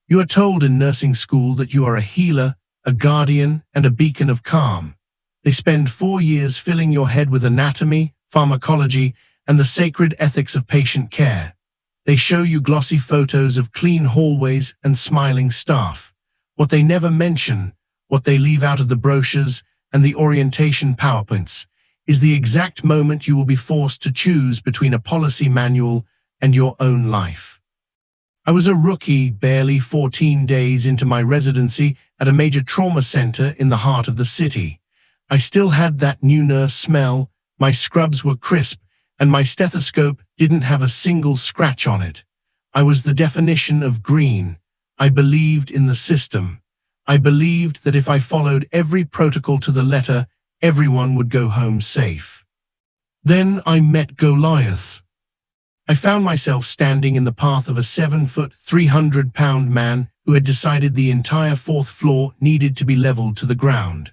You are told in nursing school that you are a healer, a guardian, and a beacon of calm. They spend 4 years filling your head with anatomy, pharmacology, and the sacred ethics of patient care. They show you glossy photos of clean hallways and smiling staff. What they never mention, what they leave out of the brochures and the orientation PowerPoints, is the exact moment you will be forced to choose between a policy manual and your own life. I was a rookie, barely 14 days into my residency at a major trauma center in the heart of the city. I still had that new nurse smell, my scrubs were crisp, and my stethoscope didn't have a single scratch on it. I was the definition of green. I believed in the system. I believed that if I followed every protocol to the letter, everyone would go home safe. Then I met Goliath. I found myself standing in the path of a 7-foot, 300-pound man who had decided the entire 4th floor needed to be leveled to the ground.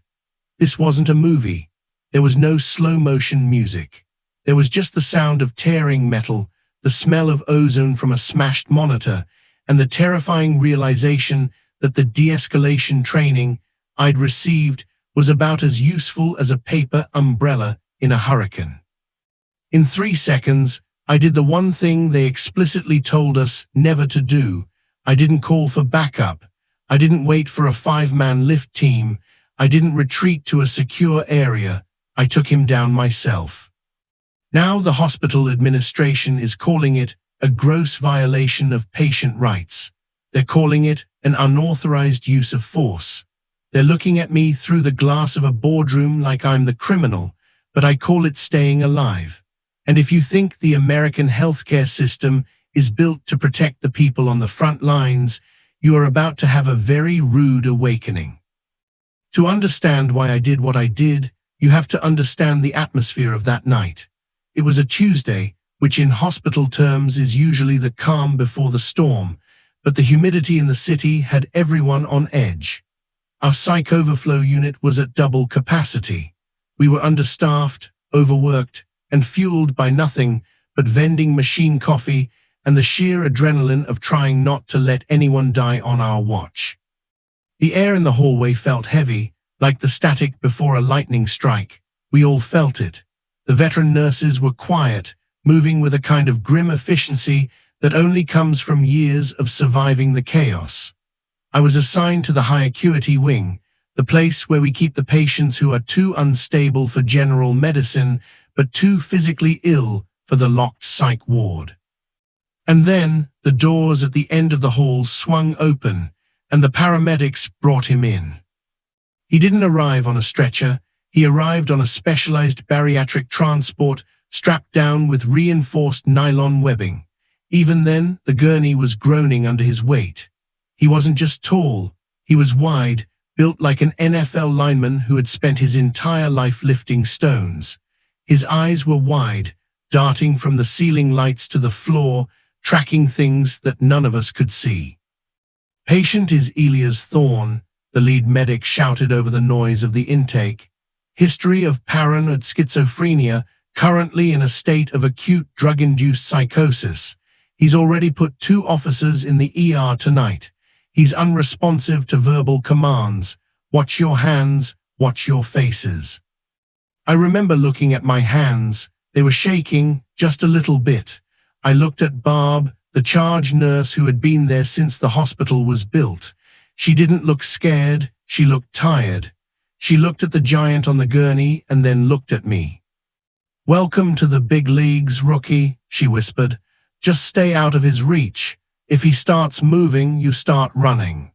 This wasn't a movie. There was no slow-motion music. There was just the sound of tearing metal, the smell of ozone from a smashed monitor, and the terrifying realization that the de-escalation training I'd received was about as useful as a paper umbrella in a hurricane. In 3 seconds, I did the one thing they explicitly told us never to do. I didn't call for backup. I didn't wait for a 5-man lift team. I didn't retreat to a secure area. I took him down myself. Now the hospital administration is calling it a gross violation of patient rights. They're calling it an unauthorized use of force. They're looking at me through the glass of a boardroom like I'm the criminal, but I call it staying alive. And if you think the American healthcare system is built to protect the people on the front lines, you are about to have a very rude awakening. To understand why I did what I did, you have to understand the atmosphere of that night. It was a Tuesday, which in hospital terms is usually the calm before the storm, but the humidity in the city had everyone on edge. Our psych overflow unit was at double capacity. We were understaffed, overworked, and fueled by nothing but vending machine coffee and the sheer adrenaline of trying not to let anyone die on our watch. The air in the hallway felt heavy, like the static before a lightning strike. We all felt it. The veteran nurses were quiet, moving with a kind of grim efficiency that only comes from years of surviving the chaos. I was assigned to the high acuity wing, the place where we keep the patients who are too unstable for general medicine, but too physically ill for the locked psych ward. And then the doors at the end of the hall swung open, and the paramedics brought him in. He didn't arrive on a stretcher. He arrived on a specialized bariatric transport strapped down with reinforced nylon webbing. Even then, the gurney was groaning under his weight. He wasn't just tall, he was wide, built like an NFL lineman who had spent his entire life lifting stones. His eyes were wide, darting from the ceiling lights to the floor, tracking things that none of us could see. "Patient is Elias Thorne," the lead medic shouted over the noise of the intake. "History of paranoid schizophrenia, currently in a state of acute drug-induced psychosis. He's already put 2 officers in the ER tonight. He's unresponsive to verbal commands. Watch your hands, watch your faces." I remember looking at my hands. They were shaking, just a little bit. I looked at Barb, the charge nurse who had been there since the hospital was built. She didn't look scared, she looked tired. She looked at the giant on the gurney and then looked at me. "Welcome to the big leagues, rookie," she whispered. "Just stay out of his reach. If he starts moving, you start running."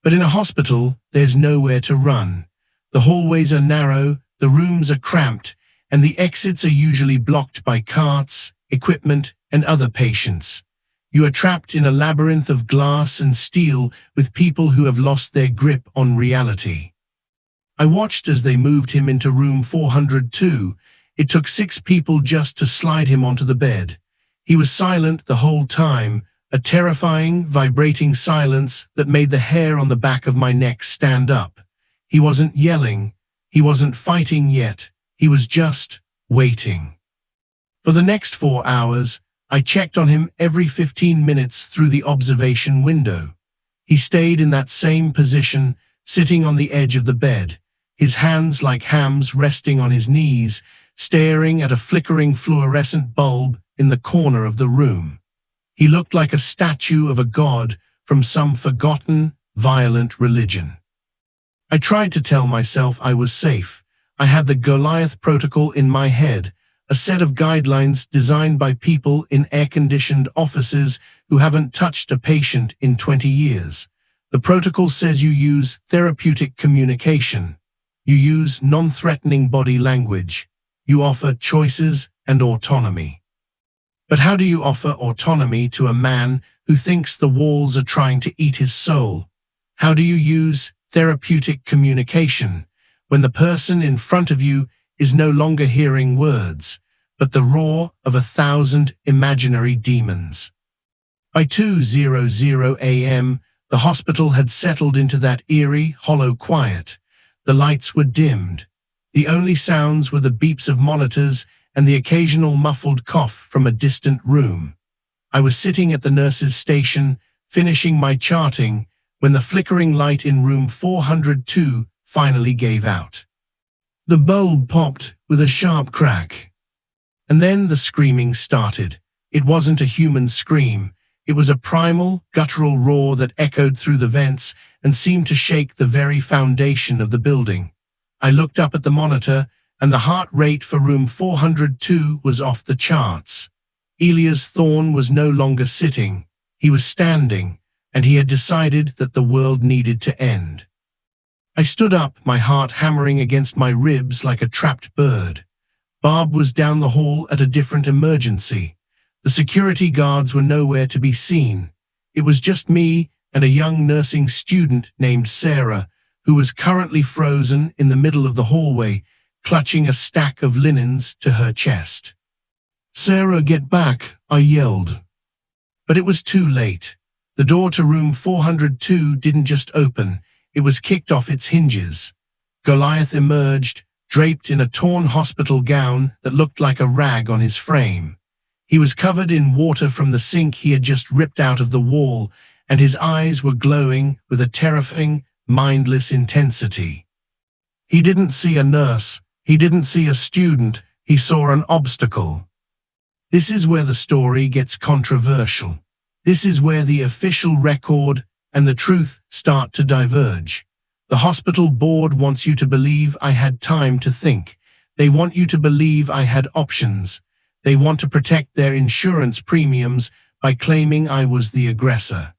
But in a hospital, there's nowhere to run. The hallways are narrow, the rooms are cramped, and the exits are usually blocked by carts, equipment, and other patients. You are trapped in a labyrinth of glass and steel with people who have lost their grip on reality. I watched as they moved him into room 402. It took 6 people just to slide him onto the bed. He was silent the whole time, a terrifying, vibrating silence that made the hair on the back of my neck stand up. He wasn't yelling. He wasn't fighting yet. He was just waiting. For the next 4 hours, I checked on him every 15 minutes through the observation window. He stayed in that same position, sitting on the edge of the bed, his hands like hams resting on his knees, staring at a flickering fluorescent bulb in the corner of the room. He looked like a statue of a god from some forgotten, violent religion. I tried to tell myself I was safe. I had the Goliath protocol in my head, a set of guidelines designed by people in air-conditioned offices who haven't touched a patient in 20 years. The protocol says you use therapeutic communication. You use non-threatening body language. You offer choices and autonomy. But how do you offer autonomy to a man who thinks the walls are trying to eat his soul? How do you use therapeutic communication when the person in front of you is no longer hearing words, but the roar of 1,000 imaginary demons? By 2:00 a.m., the hospital had settled into that eerie, hollow quiet. The lights were dimmed. The only sounds were the beeps of monitors and the occasional muffled cough from a distant room. I was sitting at the nurse's station, finishing my charting, when the flickering light in room 402 finally gave out. The bulb popped with a sharp crack. And then the screaming started. It wasn't a human scream. It was a primal, guttural roar that echoed through the vents and seemed to shake the very foundation of the building. I looked up at the monitor, and the heart rate for room 402 was off the charts. Elias Thorne was no longer sitting. He was standing, and he had decided that the world needed to end. I stood up, my heart hammering against my ribs like a trapped bird. Barb was down the hall at a different emergency. The security guards were nowhere to be seen. It was just me and a young nursing student named Sarah, who was currently frozen in the middle of the hallway, clutching a stack of linens to her chest. "Sarah, get back," I yelled. But it was too late. The door to room 402 didn't just open, it was kicked off its hinges. Goliath emerged, draped in a torn hospital gown that looked like a rag on his frame. He was covered in water from the sink he had just ripped out of the wall, and his eyes were glowing with a terrifying, mindless intensity. He didn't see a nurse, he didn't see a student, he saw an obstacle. This is where the story gets controversial. This is where the official record and the truth start to diverge. The hospital board wants you to believe I had time to think. They want you to believe I had options. They want to protect their insurance premiums by claiming I was the aggressor.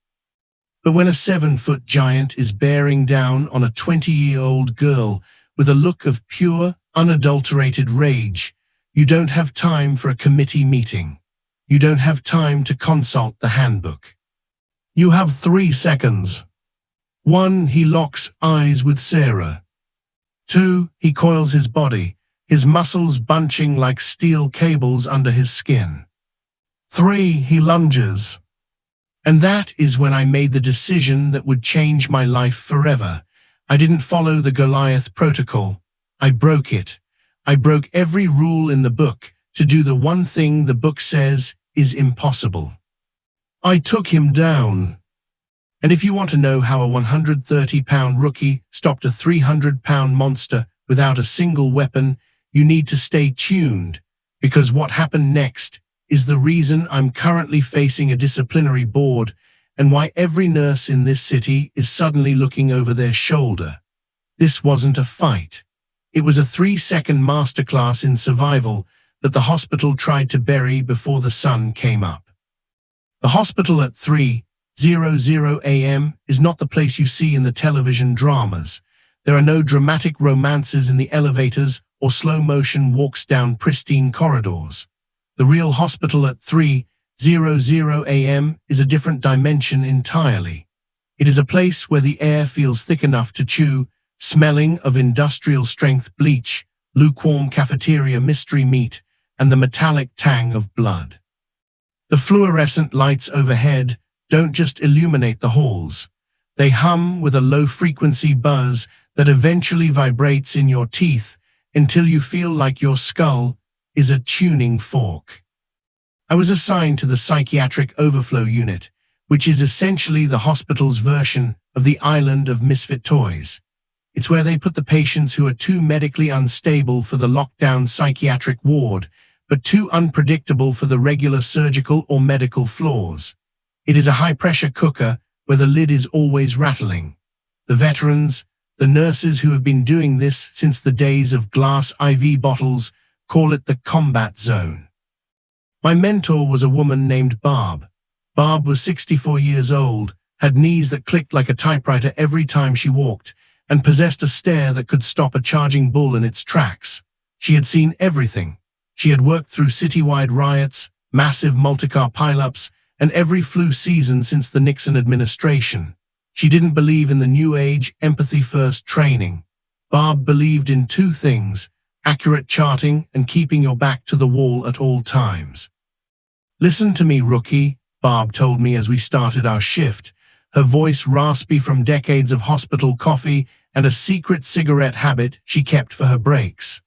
But when a 7-foot giant is bearing down on a 20-year-old girl with a look of pure, unadulterated rage, you don't have time for a committee meeting. You don't have time to consult the handbook. You have 3 seconds. 1, he locks eyes with Sarah. 2, he coils his body, his muscles bunching like steel cables under his skin. 3, he lunges. And that is when I made the decision that would change my life forever. I didn't follow the Goliath protocol. I broke it. I broke every rule in the book to do the one thing the book says is impossible. I took him down. And if you want to know how a 130-pound rookie stopped a 300-pound monster without a single weapon, you need to stay tuned, because what happened next is the reason I'm currently facing a disciplinary board and why every nurse in this city is suddenly looking over their shoulder. This wasn't a fight. It was a 3-second masterclass in survival that the hospital tried to bury before the sun came up. The hospital at 3:00 a.m. is not the place you see in the television dramas. There are no dramatic romances in the elevators or slow-motion walks down pristine corridors. The real hospital at 3:00 a.m. is a different dimension entirely. It is a place where the air feels thick enough to chew, smelling of industrial-strength bleach, lukewarm cafeteria mystery meat, and the metallic tang of blood. The fluorescent lights overhead don't just illuminate the halls. They hum with a low-frequency buzz that eventually vibrates in your teeth until you feel like your skull is a tuning fork. I was assigned to the psychiatric overflow unit, which is essentially the hospital's version of the island of misfit toys. It's where they put the patients who are too medically unstable for the lockdown psychiatric ward, but too unpredictable for the regular surgical or medical floors. It is a high-pressure cooker where the lid is always rattling. The veterans, the nurses who have been doing this since the days of glass IV bottles, call it the combat zone. My mentor was a woman named Barb. Barb was 64 years old, had knees that clicked like a typewriter every time she walked, and possessed a stare that could stop a charging bull in its tracks. She had seen everything. She had worked through citywide riots, massive multi-car pileups, and every flu season since the Nixon administration. She didn't believe in the new age, empathy-first training. Barb believed in two things: accurate charting and keeping your back to the wall at all times. "Listen to me, rookie," Barb told me as we started our shift, her voice raspy from decades of hospital coffee and a secret cigarette habit she kept for her breaks.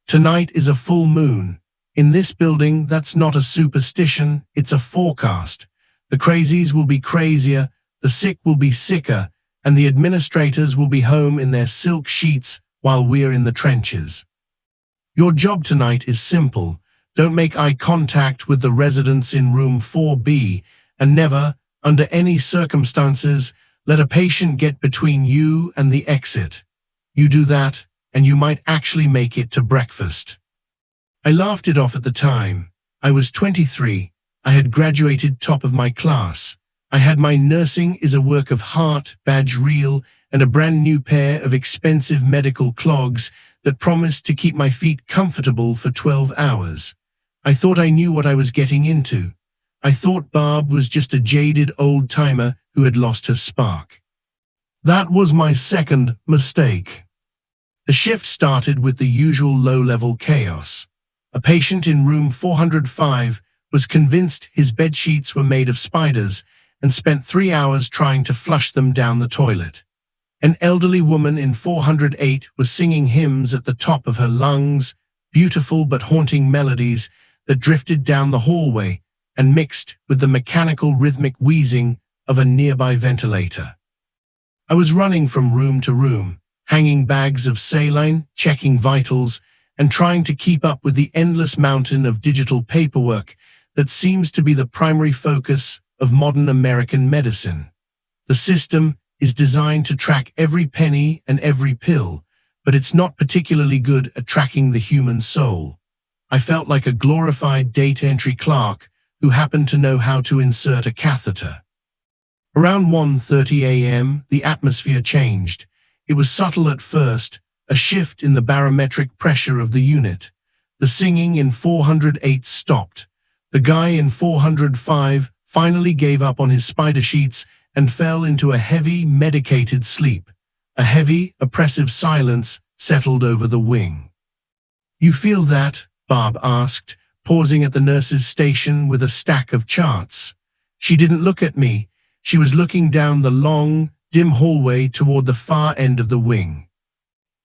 "Tonight is a full moon. In this building, that's not a superstition, it's a forecast. The crazies will be crazier, the sick will be sicker, and the administrators will be home in their silk sheets while we're in the trenches. Your job tonight is simple. Don't make eye contact with the residents in room 4B, and never, under any circumstances, let a patient get between you and the exit. You do that, and you might actually make it to breakfast." I laughed it off at the time. I was 23. I had graduated top of my class. I had my nursing is a work of heart badge reel and a brand new pair of expensive medical clogs that promised to keep my feet comfortable for 12 hours. I thought I knew what I was getting into. I thought Barb was just a jaded old-timer who had lost her spark. That was my second mistake. The shift started with the usual low-level chaos. A patient in room 405 was convinced his bedsheets were made of spiders and spent 3 hours trying to flush them down the toilet. An elderly woman in 408 was singing hymns at the top of her lungs, beautiful but haunting melodies that drifted down the hallway and mixed with the mechanical rhythmic wheezing of a nearby ventilator. I was running from room to room, hanging bags of saline, checking vitals, and trying to keep up with the endless mountain of digital paperwork that seems to be the primary focus of modern American medicine. The system is designed to track every penny and every pill, but it's not particularly good at tracking the human soul. I felt like a glorified data entry clerk who happened to know how to insert a catheter. Around 1:30 a.m., the atmosphere changed. It was subtle at first, a shift in the barometric pressure of the unit. The singing in 408 stopped. The guy in 405 finally gave up on his spider sheets and fell into a heavy, medicated sleep. A heavy, oppressive silence settled over the wing. "You feel that?" Barb asked, pausing at the nurse's station with a stack of charts. She didn't look at me. She was looking down the long, dim hallway toward the far end of the wing.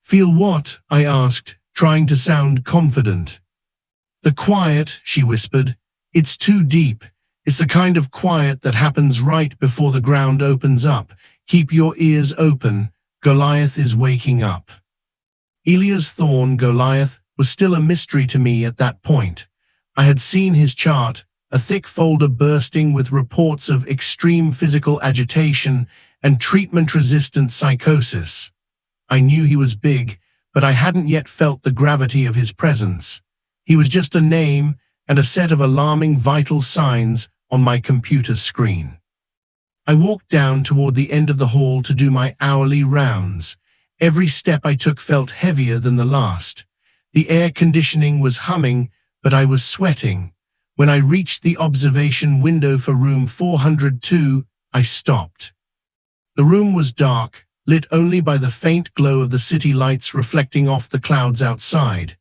"Feel what?" I asked, trying to sound confident. "The quiet," she whispered. "It's too deep. It's the kind of quiet that happens right before the ground opens up. Keep your ears open. Goliath is waking up." Elia's thorn, Goliath, was still a mystery to me at that point. I had seen his chart, a thick folder bursting with reports of extreme physical agitation and treatment-resistant psychosis. I knew he was big, but I hadn't yet felt the gravity of his presence. He was just a name and a set of alarming vital signs on my computer screen. I walked down toward the end of the hall to do my hourly rounds. Every step I took felt heavier than the last. The air conditioning was humming, but I was sweating. When I reached the observation window for room 402, I stopped. The room was dark, lit only by the faint glow of the city lights reflecting off the clouds outside.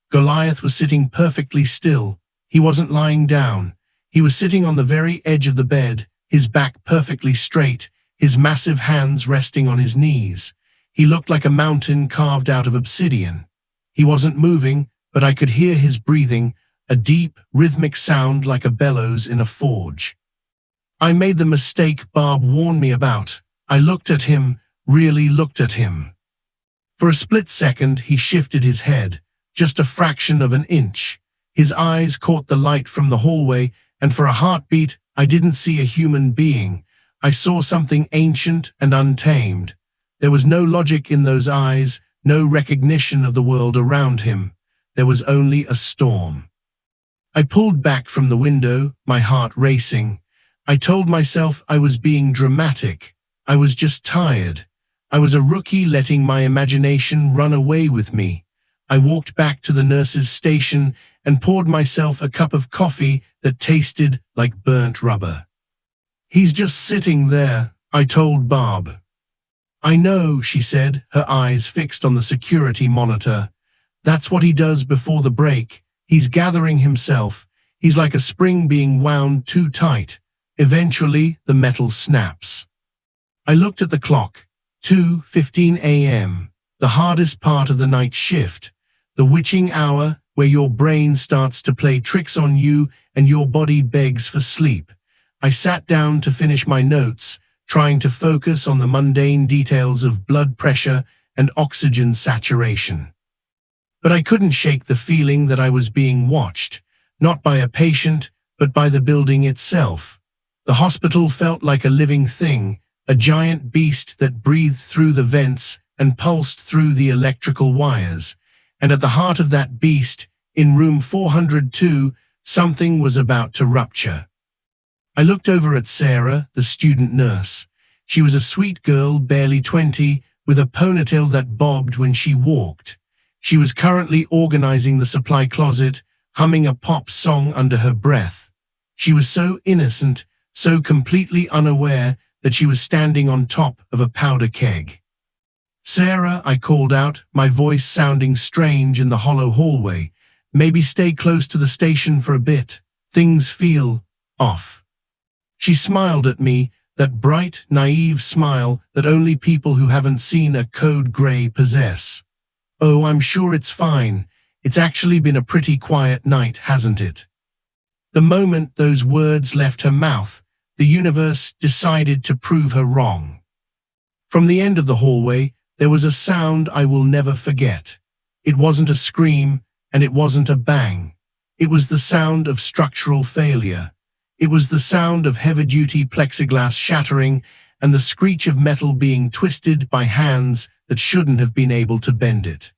Goliath was sitting perfectly still. He wasn't lying down. He was sitting on the very edge of the bed, his back perfectly straight, his massive hands resting on his knees. He looked like a mountain carved out of obsidian. He wasn't moving, but I could hear his breathing, a deep, rhythmic sound like a bellows in a forge. I made the mistake Bob warned me about. I looked at him, really looked at him. For a split second, he shifted his head, just a fraction of an inch. His eyes caught the light from the hallway, and for a heartbeat, I didn't see a human being. I saw something ancient and untamed. There was no logic in those eyes, no recognition of the world around him. There was only a storm. I pulled back from the window, my heart racing. I told myself I was being dramatic. I was just tired. I was a rookie letting my imagination run away with me. I walked back to the nurse's station and poured myself a cup of coffee that tasted like burnt rubber. "He's just sitting there," I told Barb. "I know," she said, her eyes fixed on the security monitor. "That's what he does before the break. He's gathering himself. He's like a spring being wound too tight. Eventually, the metal snaps." I looked at the clock. 2:15 a.m. The hardest part of the night shift. The witching hour where your brain starts to play tricks on you and your body begs for sleep. I sat down to finish my notes, trying to focus on the mundane details of blood pressure and oxygen saturation. But I couldn't shake the feeling that I was being watched, not by a patient, but by the building itself. The hospital felt like a living thing, a giant beast that breathed through the vents and pulsed through the electrical wires. And at the heart of that beast, in room 402, something was about to rupture. I looked over at Sarah, the student nurse. She was a sweet girl, barely 20, with a ponytail that bobbed when she walked. She was currently organizing the supply closet, humming a pop song under her breath. She was so innocent, so completely unaware that she was standing on top of a powder keg. "Sarah," I called out, my voice sounding strange in the hollow hallway. "Maybe stay close to the station for a bit. Things feel off." She smiled at me, that bright, naive smile that only people who haven't seen a code gray possess. "Oh, I'm sure it's fine. It's actually been a pretty quiet night, hasn't it?" The moment those words left her mouth, the universe decided to prove her wrong. From the end of the hallway, there was a sound I will never forget. It wasn't a scream, and it wasn't a bang. It was the sound of structural failure. It was the sound of heavy-duty plexiglass shattering and the screech of metal being twisted by hands that shouldn't have been able to bend it.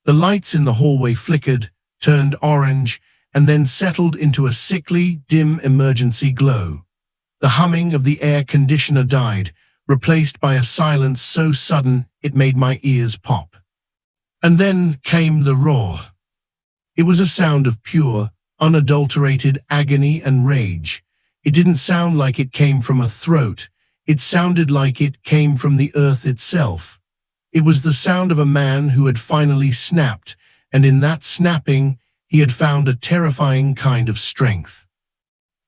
The lights in the hallway flickered, turned orange, and then settled into a sickly, dim emergency glow. The humming of the air conditioner died, replaced by a silence so sudden it made my ears pop. And then came the roar. It was a sound of pure, unadulterated agony and rage. It didn't sound like it came from a throat. It sounded like it came from the earth itself. It was the sound of a man who had finally snapped, and in that snapping, he had found a terrifying kind of strength.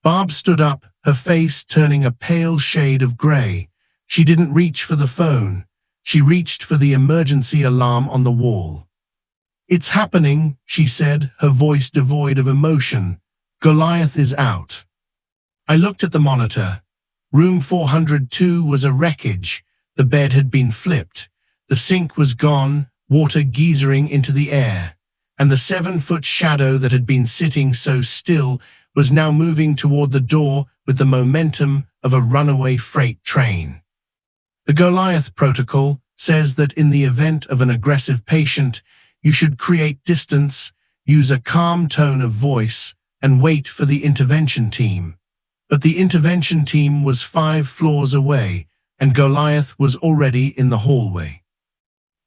Barb stood up, her face turning a pale shade of gray. She didn't reach for the phone. She reached for the emergency alarm on the wall. "It's happening," she said, her voice devoid of emotion. "Goliath is out." I looked at the monitor. Room 402 was a wreckage. The bed had been flipped. The sink was gone, water geysering into the air. And the 7-foot shadow that had been sitting so still was now moving toward the door with the momentum of a runaway freight train. The Goliath protocol says that in the event of an aggressive patient, you should create distance, use a calm tone of voice, and wait for the intervention team. But the intervention team was 5 floors away, and Goliath was already in the hallway.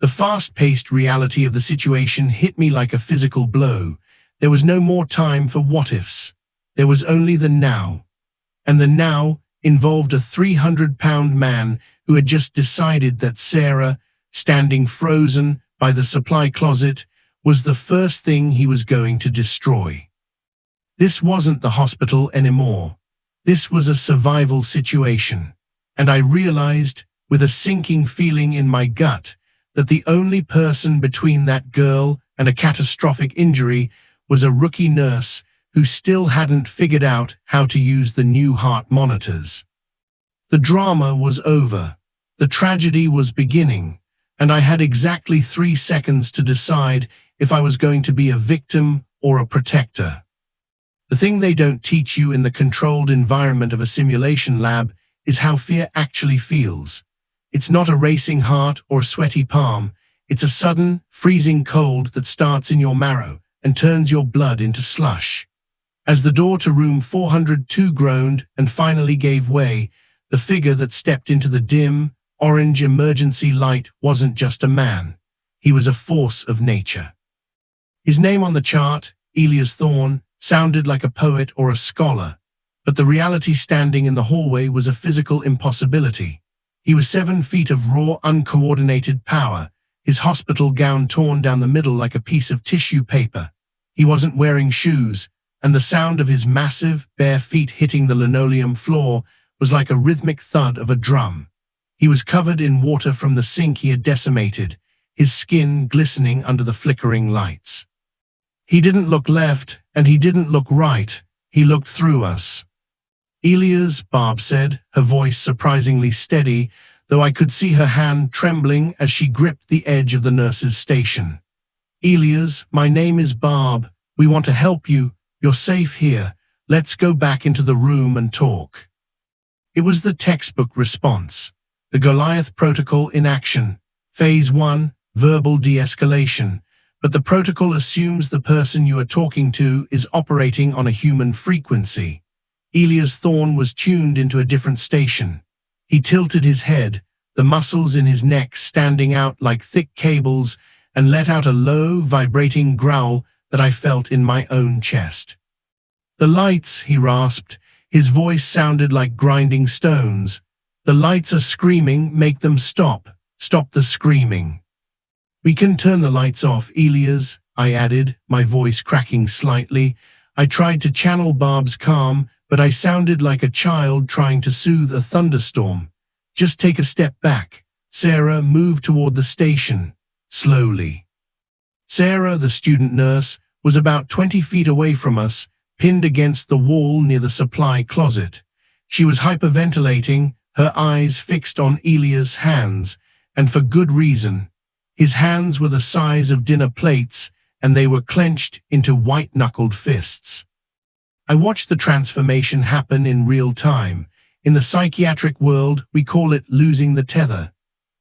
The fast-paced reality of the situation hit me like a physical blow. There was no more time for what-ifs. There was only the now. And the now involved a 300-pound man who had just decided that Sarah, standing frozen by the supply closet, was the first thing he was going to destroy. This wasn't the hospital anymore. This was a survival situation. And I realized, with a sinking feeling in my gut, that the only person between that girl and a catastrophic injury was a rookie nurse who still hadn't figured out how to use the new heart monitors. The drama was over. The tragedy was beginning, and I had exactly 3 seconds to decide if I was going to be a victim or a protector. The thing they don't teach you in the controlled environment of a simulation lab is how fear actually feels. It's not a racing heart or sweaty palm. It's a sudden, freezing cold that starts in your marrow and turns your blood into slush. As the door to room 402 groaned and finally gave way, the figure that stepped into the dim, orange emergency light wasn't just a man. He was a force of nature. His name on the chart, Elias Thorne, sounded like a poet or a scholar, but the reality standing in the hallway was a physical impossibility. He was 7 feet of raw, uncoordinated power, his hospital gown torn down the middle like a piece of tissue paper. He wasn't wearing shoes, and the sound of his massive, bare feet hitting the linoleum floor was like a rhythmic thud of a drum. He was covered in water from the sink he had decimated, his skin glistening under the flickering lights. He didn't look left, and he didn't look right. He looked through us. "Elias," Barb said, her voice surprisingly steady, though I could see her hand trembling as she gripped the edge of the nurse's station. "Elias, my name is Barb. We want to help you. You're safe here. Let's go back into the room and talk." It was the textbook response. The Goliath protocol in action. Phase 1, verbal de-escalation. But the protocol assumes the person you are talking to is operating on a human frequency. Elias Thorne was tuned into a different station. He tilted his head, the muscles in his neck standing out like thick cables, and let out a low, vibrating growl that I felt in my own chest. "The lights," he rasped. His voice sounded like grinding stones. "The lights are screaming, make them stop. Stop the screaming." "We can turn the lights off, Elias," I added, my voice cracking slightly. I tried to channel Barb's calm, but I sounded like a child trying to soothe a thunderstorm. "Just take a step back." Sarah moved toward the station, slowly. Sarah, the student nurse, was about 20 feet away from us, pinned against the wall near the supply closet. She was hyperventilating, her eyes fixed on Elias' hands, and for good reason. His hands were the size of dinner plates, and they were clenched into white-knuckled fists. I watched the transformation happen in real time. In the psychiatric world, we call it losing the tether.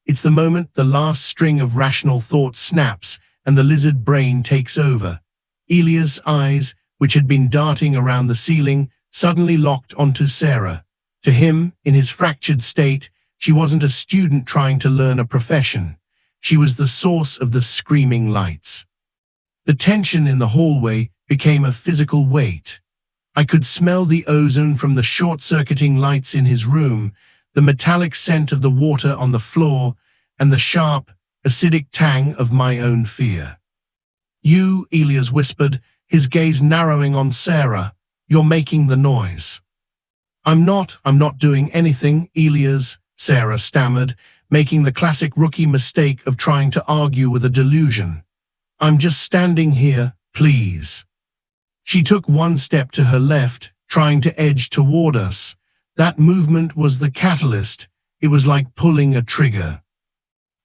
It's the moment the last string of rational thought snaps and the lizard brain takes over. Elias' eyes, which had been darting around the ceiling, suddenly locked onto Sarah. To him, in his fractured state, she wasn't a student trying to learn a profession. She was the source of the screaming lights. The tension in the hallway became a physical weight. I could smell the ozone from the short-circuiting lights in his room, the metallic scent of the water on the floor, and the sharp, acidic tang of my own fear. "You," Elias whispered, his gaze narrowing on Sarah, "you're making the noise." I'm not doing anything, Elias," Sarah stammered, making the classic rookie mistake of trying to argue with a delusion. "I'm just standing here, please." She took one step to her left, trying to edge toward us. That movement was the catalyst. It was like pulling a trigger.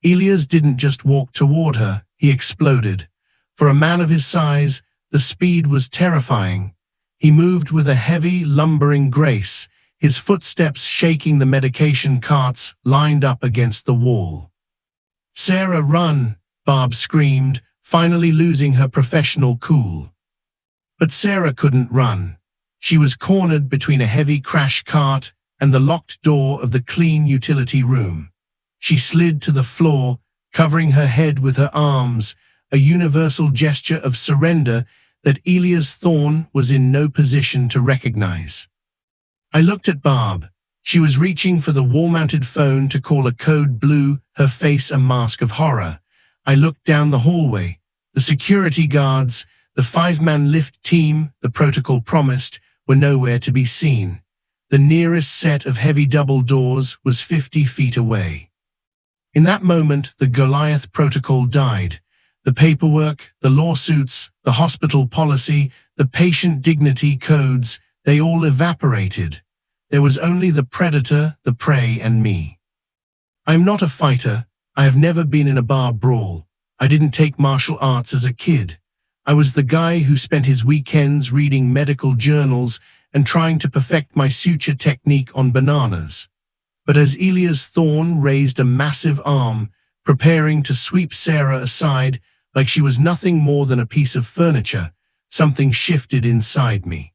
Elias didn't just walk toward her, he exploded. For a man of his size, the speed was terrifying. He moved with a heavy, lumbering grace, his footsteps shaking the medication carts lined up against the wall. "Sarah, run!" Barb screamed, finally losing her professional cool. But Sarah couldn't run. She was cornered between a heavy crash cart and the locked door of the clean utility room. She slid to the floor, covering her head with her arms, a universal gesture of surrender that Elias Thorne was in no position to recognize. I looked at Barb. She was reaching for the wall-mounted phone to call a code blue, her face a mask of horror. I looked down the hallway. The security guards, the 5-man lift team the protocol promised, were nowhere to be seen. The nearest set of heavy double doors was 50 feet away. In that moment, the Goliath protocol died. The paperwork, the lawsuits, the hospital policy, the patient dignity codes, they all evaporated. There was only the predator, the prey, and me. I'm not a fighter. I have never been in a bar brawl. I didn't take martial arts as a kid. I was the guy who spent his weekends reading medical journals and trying to perfect my suture technique on bananas. But as Elia's thorn raised a massive arm, preparing to sweep Sarah aside like she was nothing more than a piece of furniture, something shifted inside me.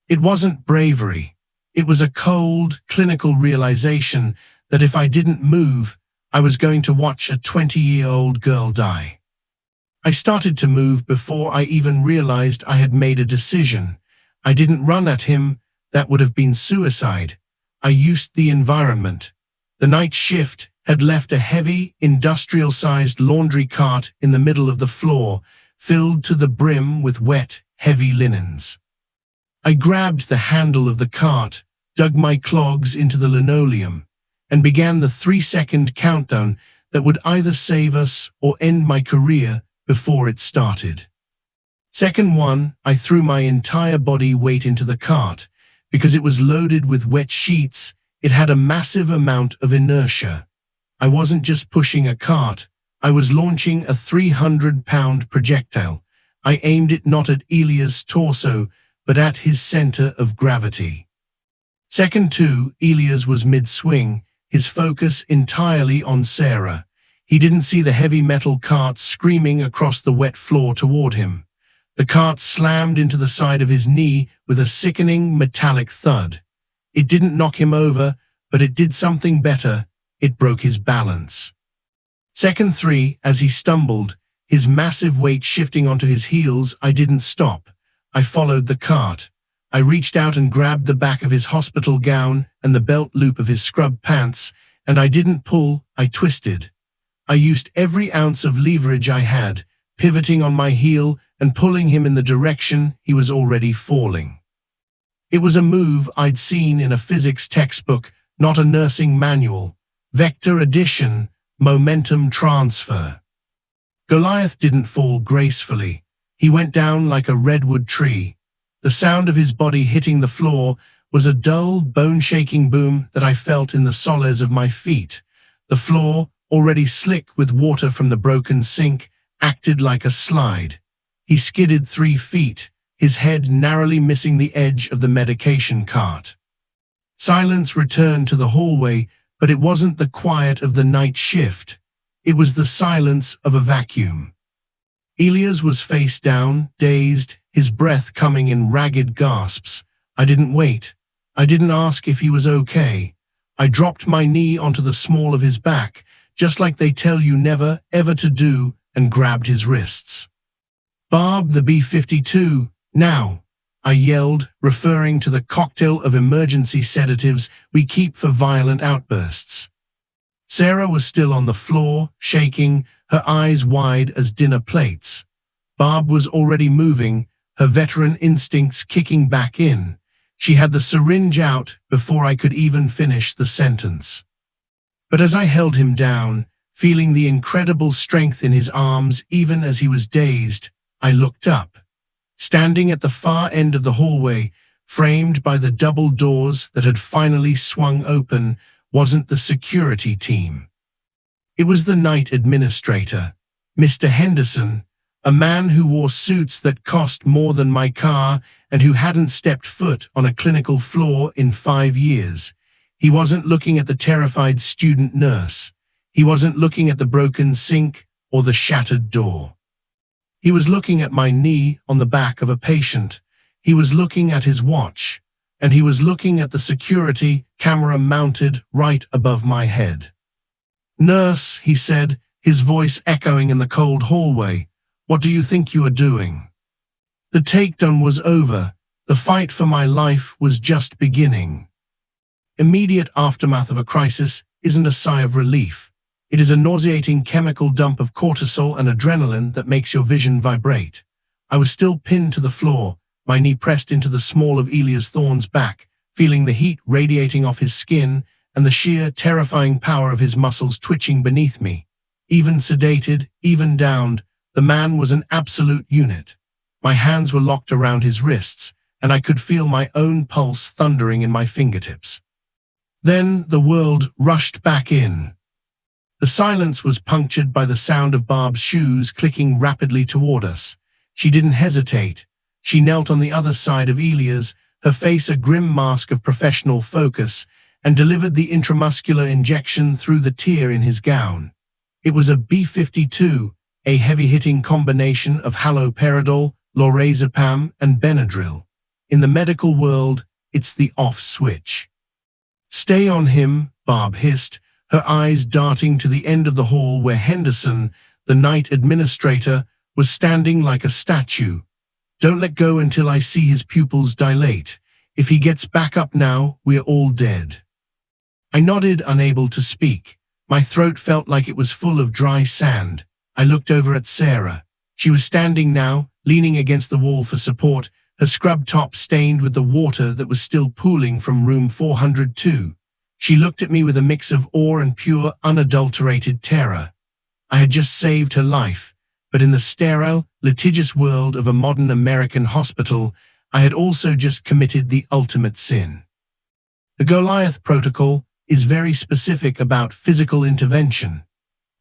It wasn't bravery. It was a cold, clinical realization that if I didn't move, I was going to watch a 20-year-old girl die. I started to move before I even realized I had made a decision. I didn't run at him. That would have been suicide. I used the environment. The night shift had left a heavy, industrial-sized laundry cart in the middle of the floor, filled to the brim with wet, heavy linens. I grabbed the handle of the cart, dug my clogs into the linoleum, and began the 3-second countdown that would either save us or end my career before it started. Second 1, I threw my entire body weight into the cart. Because it was loaded with wet sheets, it had a massive amount of inertia. I wasn't just pushing a cart, I was launching a 300-pound projectile. I aimed it not at Elia's torso, but at his center of gravity. Second 2, Elia's was mid-swing, his focus entirely on Sarah. He didn't see the heavy metal cart screaming across the wet floor toward him. The cart slammed into the side of his knee with a sickening metallic thud. It didn't knock him over, but it did something better. It broke his balance. Second 3, as he stumbled, his massive weight shifting onto his heels, I didn't stop. I followed the cart. I reached out and grabbed the back of his hospital gown and the belt loop of his scrub pants, and I didn't pull, I twisted. I used every ounce of leverage I had, pivoting on my heel and pulling him in the direction he was already falling. It was a move I'd seen in a physics textbook, not a nursing manual. Vector addition, momentum transfer. Goliath didn't fall gracefully. He went down like a redwood tree. The sound of his body hitting the floor was a dull, bone-shaking boom that I felt in the soles of my feet. The floor, already slick with water from the broken sink, acted like a slide. He skidded 3 feet, his head narrowly missing the edge of the medication cart. Silence returned to the hallway, but it wasn't the quiet of the night shift. It was the silence of a vacuum. Elias was face down, dazed, his breath coming in ragged gasps. I didn't wait. I didn't ask if he was okay. I dropped my knee onto the small of his back, just like they tell you never, ever to do, and grabbed his wrists. "Barb, the B-52, now," I yelled, referring to the cocktail of emergency sedatives we keep for violent outbursts. Sarah was still on the floor, shaking, her eyes wide as dinner plates. Barb was already moving, her veteran instincts kicking back in. She had the syringe out before I could even finish the sentence. But as I held him down, feeling the incredible strength in his arms even as he was dazed, I looked up. Standing at the far end of the hallway, framed by the double doors that had finally swung open, wasn't the security team. It was the night administrator, Mr. Henderson, a man who wore suits that cost more than my car and who hadn't stepped foot on a clinical floor in 5 years. He wasn't looking at the terrified student nurse. He wasn't looking at the broken sink or the shattered door. He was looking at my knee on the back of a patient. He was looking at his watch, and he was looking at the security camera mounted right above my head. "Nurse," he said, his voice echoing in the cold hallway, "what do you think you are doing?" The takedown was over. The fight for my life was just beginning. Immediate aftermath of a crisis isn't a sigh of relief. It is a nauseating chemical dump of cortisol and adrenaline that makes your vision vibrate. I was still pinned to the floor, my knee pressed into the small of Elias Thorne's back, feeling the heat radiating off his skin and the sheer, terrifying power of his muscles twitching beneath me. Even sedated, even downed, The man was an absolute unit. My hands were locked around his wrists, and I could feel my own pulse thundering in my fingertips. Then the world rushed back in. The silence was punctured by the sound of Barb's shoes clicking rapidly toward us. She didn't hesitate. She knelt on the other side of Elia's, her face a grim mask of professional focus, and delivered the intramuscular injection through the tear in his gown. It was a B-52, a heavy-hitting combination of haloperidol, lorazepam, and Benadryl. In the medical world, it's the off switch. "Stay on him," Barb hissed, her eyes darting to the end of the hall where Henderson, the night administrator, was standing like a statue. "Don't let go until I see his pupils dilate. If he gets back up now, we're all dead." I nodded, unable to speak. My throat felt like it was full of dry sand. I looked over at Sarah. She was standing now, leaning against the wall for support, her scrub top stained with the water that was still pooling from room 402. She looked at me with a mix of awe and pure, unadulterated terror. I had just saved her life, but in the sterile, litigious world of a modern American hospital, I had also just committed the ultimate sin. The Goliath Protocol is very specific about physical intervention.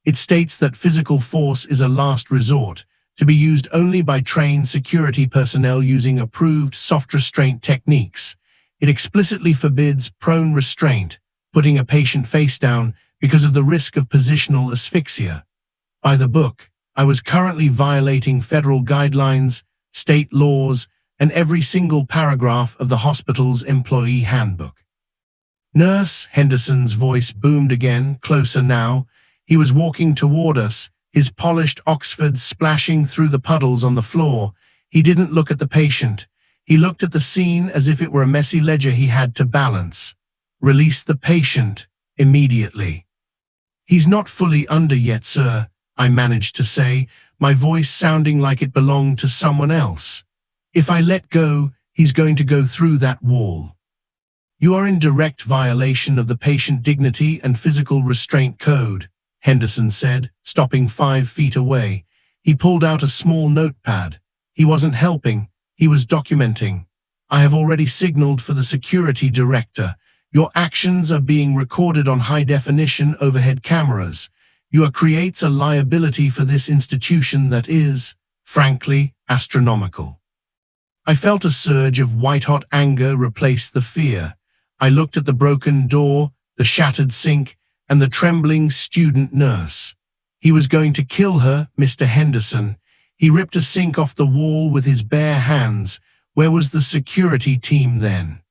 It states that physical force is a last resort, to be used only by trained security personnel using approved soft restraint techniques. It explicitly forbids prone restraint, putting a patient face down because of the risk of positional asphyxia. By the book, I was currently violating federal guidelines, state laws, and every single paragraph of the hospital's employee handbook. "Nurse," Henderson's voice boomed again, closer now. He was walking toward us, his polished Oxford splashing through the puddles on the floor. He didn't look at the patient. He looked at the scene as if it were a messy ledger he had to balance. "Release the patient, immediately." "He's not fully under yet, sir," I managed to say, my voice sounding like it belonged to someone else. "If I let go, he's going to go through that wall." "You are in direct violation of the patient dignity and physical restraint code," Henderson said, stopping 5 feet away. He pulled out a small notepad. He wasn't helping, he was documenting. "I have already signaled for the security director. Your actions are being recorded on high-definition overhead cameras. You creates a liability for this institution that is, frankly, astronomical." I felt a surge of white-hot anger replace the fear. I looked at the broken door, the shattered sink, and the trembling student nurse. He was going to kill her, Mr. Henderson. He ripped a sink off the wall with his bare hands. Where was the security team then?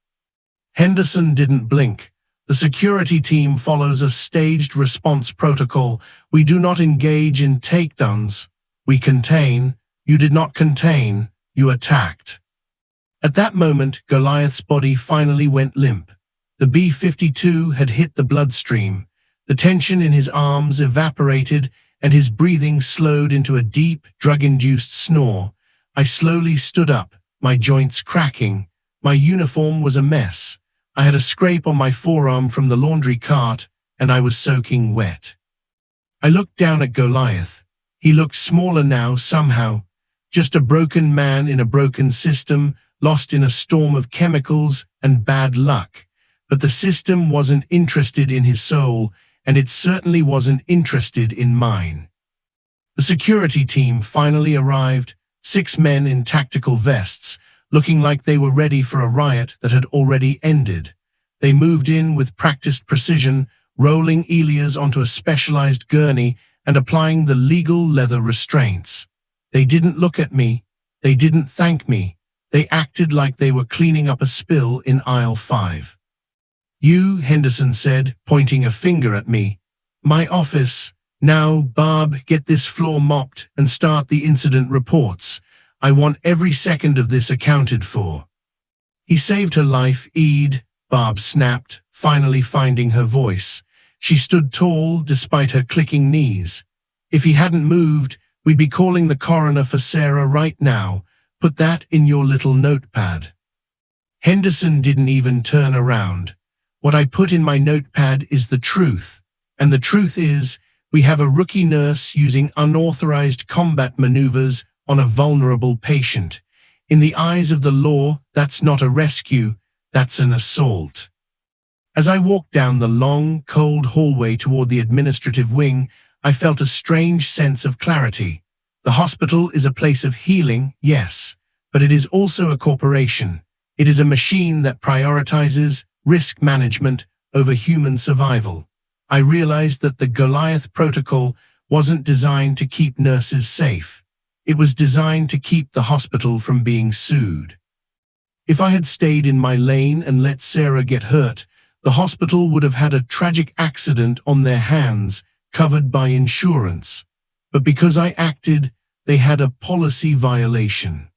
Henderson didn't blink. "The security team follows a staged response protocol. We do not engage in takedowns. We contain. You did not contain. You attacked." At that moment, Goliath's body finally went limp. The B-52 had hit the bloodstream. The tension in his arms evaporated, and his breathing slowed into a deep, drug-induced snore. I slowly stood up, my joints cracking. My uniform was a mess. I had a scrape on my forearm from the laundry cart, and I was soaking wet. I looked down at Goliath. He looked smaller now, somehow. Just a broken man in a broken system, lost in a storm of chemicals and bad luck. But the system wasn't interested in his soul, and it certainly wasn't interested in mine. The security team finally arrived, 6 men in tactical vests, looking like they were ready for a riot that had already ended. They moved in with practiced precision, rolling Elias onto a specialized gurney and applying the legal leather restraints. They didn't look at me. They didn't thank me. They acted like they were cleaning up a spill in aisle 5. "You," Henderson said, pointing a finger at me. "My office. Now, Barb, get this floor mopped and start the incident reports. I want every second of this accounted for." "He saved her life, Ede," Barb snapped, finally finding her voice. She stood tall despite her clicking knees. "If he hadn't moved, we'd be calling the coroner for Sarah right now. Put that in your little notepad." Henderson didn't even turn around. "What I put in my notepad is the truth. And the truth is, We have a rookie nurse using unauthorized combat maneuvers on a vulnerable patient. In the eyes of the law, that's not a rescue, that's an assault. As I walked down the long, cold hallway toward the administrative wing, I felt a strange sense of clarity. The hospital is a place of healing, yes, but it is also a corporation. It is a machine that prioritizes risk management over human survival. I realized that the Goliath protocol wasn't designed to keep nurses safe. It was designed to keep the hospital from being sued. If I had stayed in my lane and let Sarah get hurt, the hospital would have had a tragic accident on their hands, covered by insurance. But because I acted, they had a policy violation.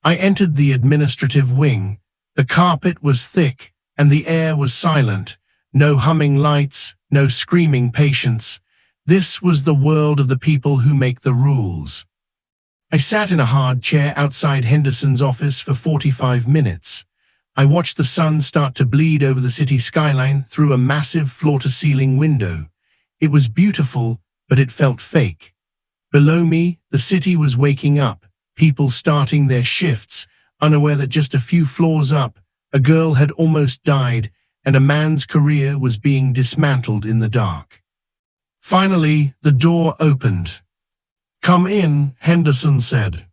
I entered the administrative wing. The carpet was thick, and the air was silent. No humming lights, no screaming patients. This was the world of the people who make the rules. I sat in a hard chair outside Henderson's office for 45 minutes. I watched the sun start to bleed over the city skyline through a massive floor-to-ceiling window. It was beautiful, but it felt fake. Below me, the city was waking up, people starting their shifts, unaware that just a few floors up, a girl had almost died, and a man's career was being dismantled in the dark. Finally, the door opened. "Come in," Henderson said.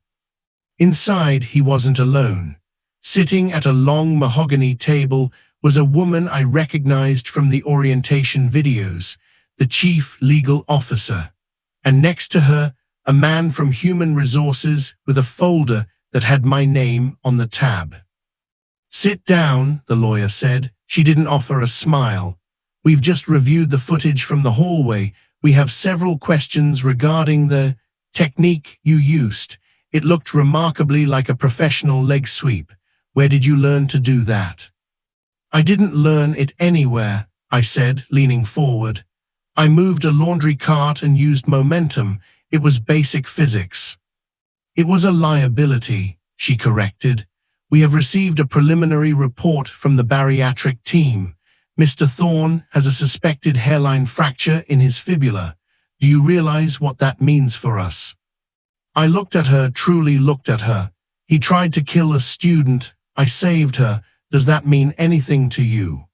Inside, he wasn't alone. Sitting at a long mahogany table was a woman I recognized from the orientation videos, the chief legal officer. And next to her, a man from Human Resources with a folder that had my name on the tab. "Sit down," the lawyer said. She didn't offer a smile. "We've just reviewed the footage from the hallway. We have several questions regarding the technique you used. It looked remarkably like a professional leg sweep. Where did you learn to do that?" "I didn't learn it anywhere," I said, leaning forward. "I moved a laundry cart and used momentum. It was basic physics." "It was a liability," she corrected. "We have received a preliminary report from the bariatric team. Mr. Thorne has a suspected hairline fracture in his fibula. Do you realize what that means for us?" I looked at her, truly looked at her. "He tried to kill a student. I saved her. Does that mean anything to you?"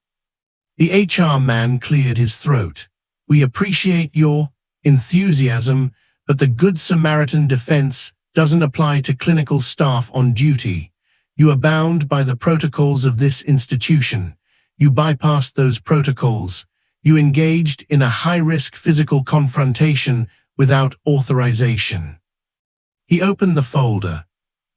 The HR man cleared his throat. "We appreciate your enthusiasm, but the Good Samaritan defense doesn't apply to clinical staff on duty. You are bound by the protocols of this institution. You bypassed those protocols. You engaged in a high-risk physical confrontation without authorization." He opened the folder.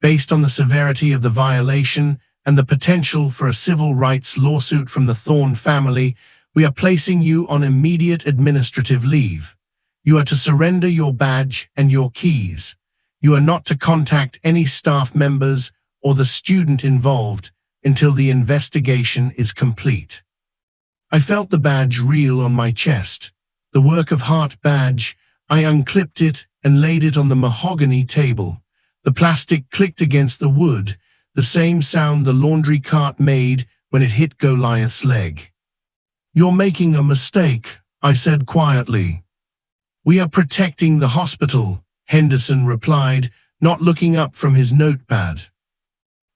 "Based on the severity of the violation and the potential for a civil rights lawsuit from the Thorne family, we are placing you on immediate administrative leave. You are to surrender your badge and your keys. You are not to contact any staff members or the student involved until the investigation is complete." I felt the badge reel on my chest. The work of heart badge. I unclipped it and laid it on the mahogany table. The plastic clicked against the wood, the same sound the laundry cart made when it hit Goliath's leg. "You're making a mistake," I said quietly. "We are protecting the hospital," Henderson replied, not looking up from his notepad.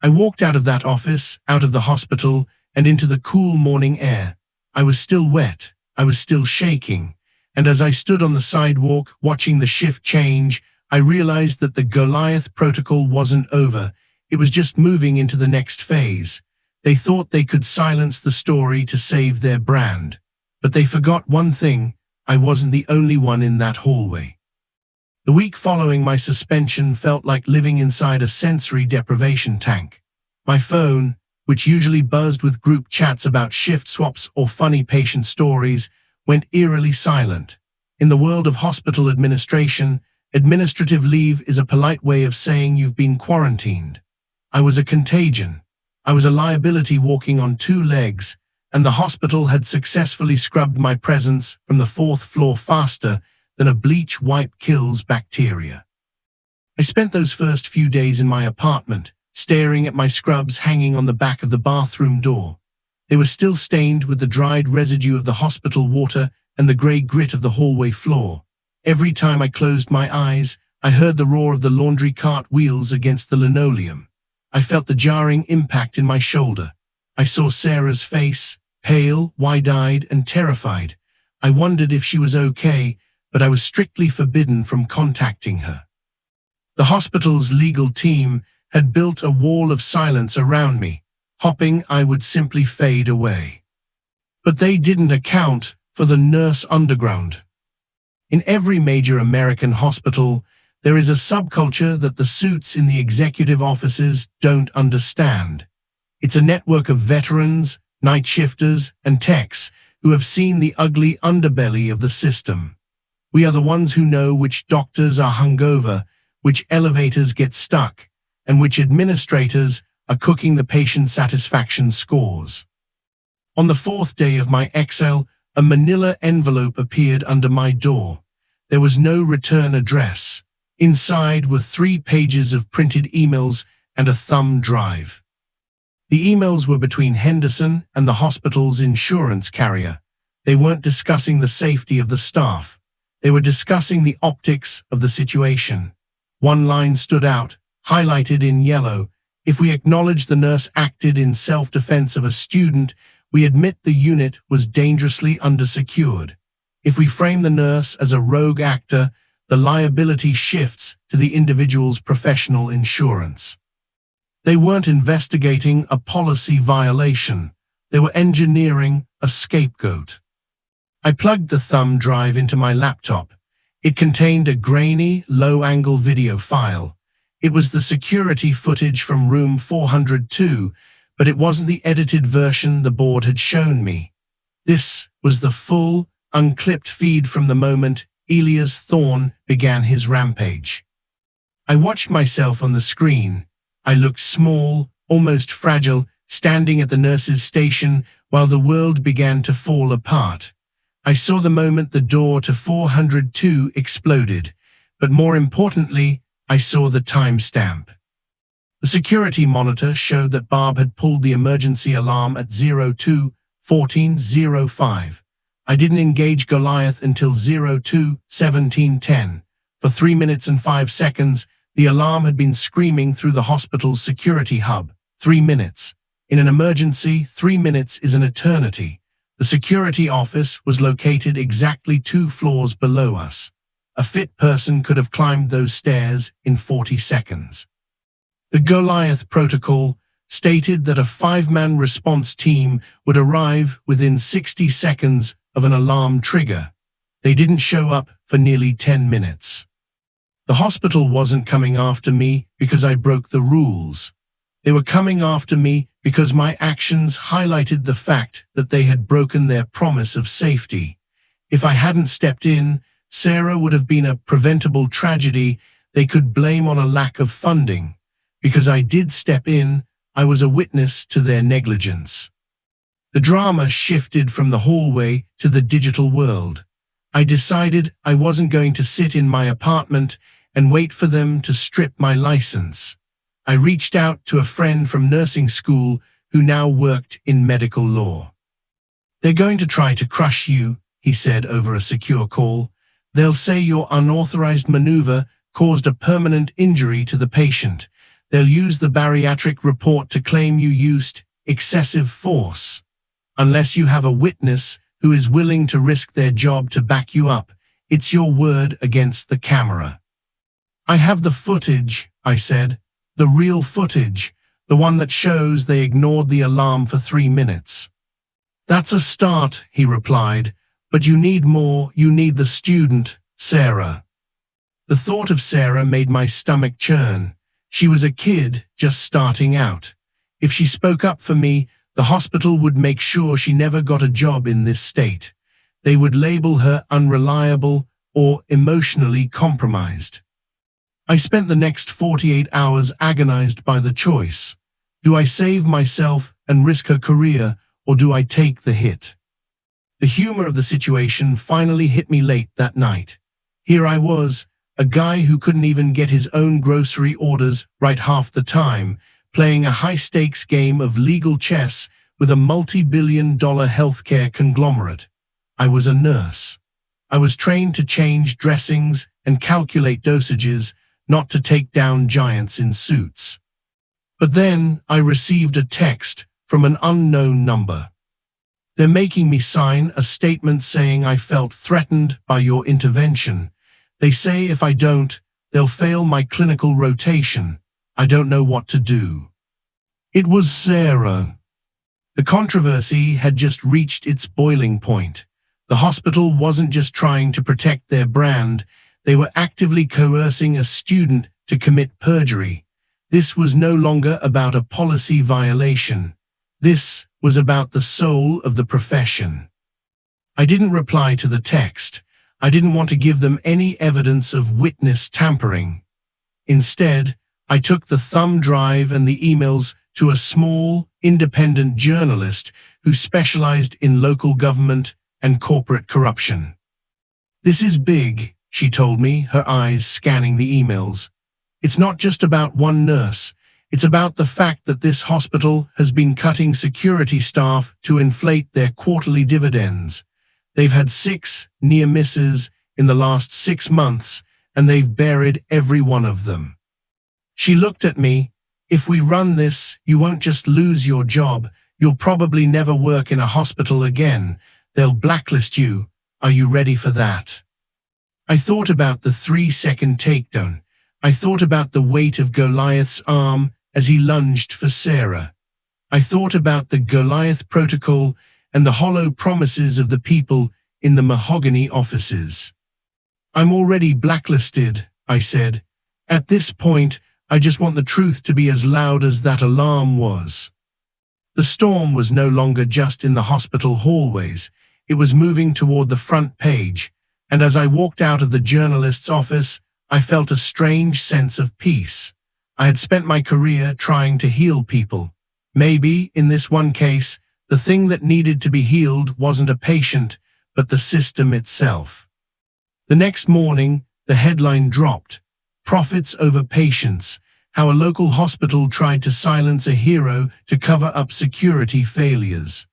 I walked out of that office, out of the hospital, and into the cool morning air. I was still wet, I was still shaking, and as I stood on the sidewalk watching the shift change, I realized that the Goliath protocol wasn't over. It was just moving into the next phase. They thought they could silence the story to save their brand. But they forgot one thing: I wasn't the only one in that hallway. The week following my suspension felt like living inside a sensory deprivation tank. My phone, which usually buzzed with group chats about shift swaps or funny patient stories, went eerily silent. In the world of hospital administration, administrative leave is a polite way of saying you've been quarantined. I was a contagion. I was a liability walking on two legs, and the hospital had successfully scrubbed my presence from the fourth floor faster than a bleach wipe kills bacteria. I spent those first few days in my apartment, staring at my scrubs hanging on the back of the bathroom door. They were still stained with the dried residue of the hospital water and the gray grit of the hallway floor. Every time I closed my eyes, I heard the roar of the laundry cart wheels against the linoleum. I felt the jarring impact in my shoulder. I saw Sarah's face, pale, wide-eyed, and terrified. I wondered if she was okay, but I was strictly forbidden from contacting her. The hospital's legal team had built a wall of silence around me, hoping I would simply fade away. But they didn't account for the nurse underground. In every major American hospital, there is a subculture that the suits in the executive offices don't understand. It's a network of veterans, night shifters, and techs who have seen the ugly underbelly of the system. We are the ones who know which doctors are hungover, which elevators get stuck, and which administrators are cooking the patient satisfaction scores. On the fourth day of my exile, a manila envelope appeared under my door. There was no return address. Inside were 3 pages of printed emails and a thumb drive. The emails were between Henderson and the hospital's insurance carrier. They weren't discussing the safety of the staff. They were discussing the optics of the situation. One line stood out, highlighted in yellow. If we acknowledge the nurse acted in self-defense of a student, we admit the unit was dangerously undersecured. If we frame the nurse as a rogue actor, the liability shifts to the individual's professional insurance. They weren't investigating a policy violation. They were engineering a scapegoat. I plugged the thumb drive into my laptop. It contained a grainy, low-angle video file. It was the security footage from room 402, but it wasn't the edited version the board had shown me. This was the full, unclipped feed from the moment Elias Thorne began his rampage. I watched myself on the screen. I looked small, almost fragile, standing at the nurse's station while the world began to fall apart. I saw the moment the door to 402 exploded, but more importantly, I saw the timestamp. The security monitor showed that Barb had pulled the emergency alarm at 02:14:05. I didn't engage Goliath until 02:17:10. For 3 minutes and 5 seconds, the alarm had been screaming through the hospital's security hub. 3 minutes. In an emergency, 3 minutes is an eternity. The security office was located exactly 2 floors below us. A fit person could have climbed those stairs in 40 seconds. The Goliath protocol stated that a 5-man response team would arrive within 60 seconds of an alarm trigger. They didn't show up for nearly 10 minutes. The hospital wasn't coming after me because I broke the rules. They were coming after me because my actions highlighted the fact that they had broken their promise of safety. If I hadn't stepped in, Sarah would have been a preventable tragedy they could blame on a lack of funding. Because I did step in, I was a witness to their negligence. The drama shifted from the hallway to the digital world. I decided I wasn't going to sit in my apartment and wait for them to strip my license. I reached out to a friend from nursing school who now worked in medical law. "They're going to try to crush you," he said over a secure call. "They'll say your unauthorized maneuver caused a permanent injury to the patient. They'll use the bariatric report to claim you used excessive force. Unless you have a witness who is willing to risk their job to back you up, it's your word against the camera." "I have the footage," I said. "The real footage, the one that shows they ignored the alarm for 3 minutes." "That's a start," he replied, "but you need more. You need the student, Sarah." The thought of Sarah made my stomach churn. She was a kid just starting out. If she spoke up for me, the hospital would make sure she never got a job in this state. They would label her unreliable or emotionally compromised. I spent the next 48 hours agonized by the choice. Do I save myself and risk her career, or do I take the hit? The humor of the situation finally hit me late that night. Here I was, a guy who couldn't even get his own grocery orders right half the time, playing a high-stakes game of legal chess with a multi-billion-dollar healthcare conglomerate. I was a nurse. I was trained to change dressings and calculate dosages, not to take down giants in suits. But then I received a text from an unknown number. They're making me sign a statement saying I felt threatened by your intervention. They say if I don't, they'll fail my clinical rotation. I don't know what to do. It was Sarah. The controversy had just reached its boiling point. The hospital wasn't just trying to protect their brand, they were actively coercing a student to commit perjury. This was no longer about a policy violation. This was about the soul of the profession. I didn't reply to the text. I didn't want to give them any evidence of witness tampering. Instead, I took the thumb drive and the emails to a small, independent journalist who specialized in local government and corporate corruption. This is big, she told me, her eyes scanning the emails. It's not just about one nurse. It's about the fact that this hospital has been cutting security staff to inflate their quarterly dividends. They've had 6 near misses in the last 6 months, and they've buried every one of them. She looked at me. If we run this, you won't just lose your job, you'll probably never work in a hospital again. They'll blacklist you. Are you ready for that? I thought about the 3-second takedown. I thought about the weight of Goliath's arm as he lunged for Sarah. I thought about the Goliath protocol and the hollow promises of the people in the mahogany offices. I'm already blacklisted, I said. At this point, I just want the truth to be as loud as that alarm was. The storm was no longer just in the hospital hallways. It was moving toward the front page, and as I walked out of the journalist's office, I felt a strange sense of peace. I had spent my career trying to heal people. Maybe, in this one case, the thing that needed to be healed wasn't a patient, but the system itself. The next morning, the headline dropped. Profits over patients. How a local hospital tried to silence a hero to cover up security failures.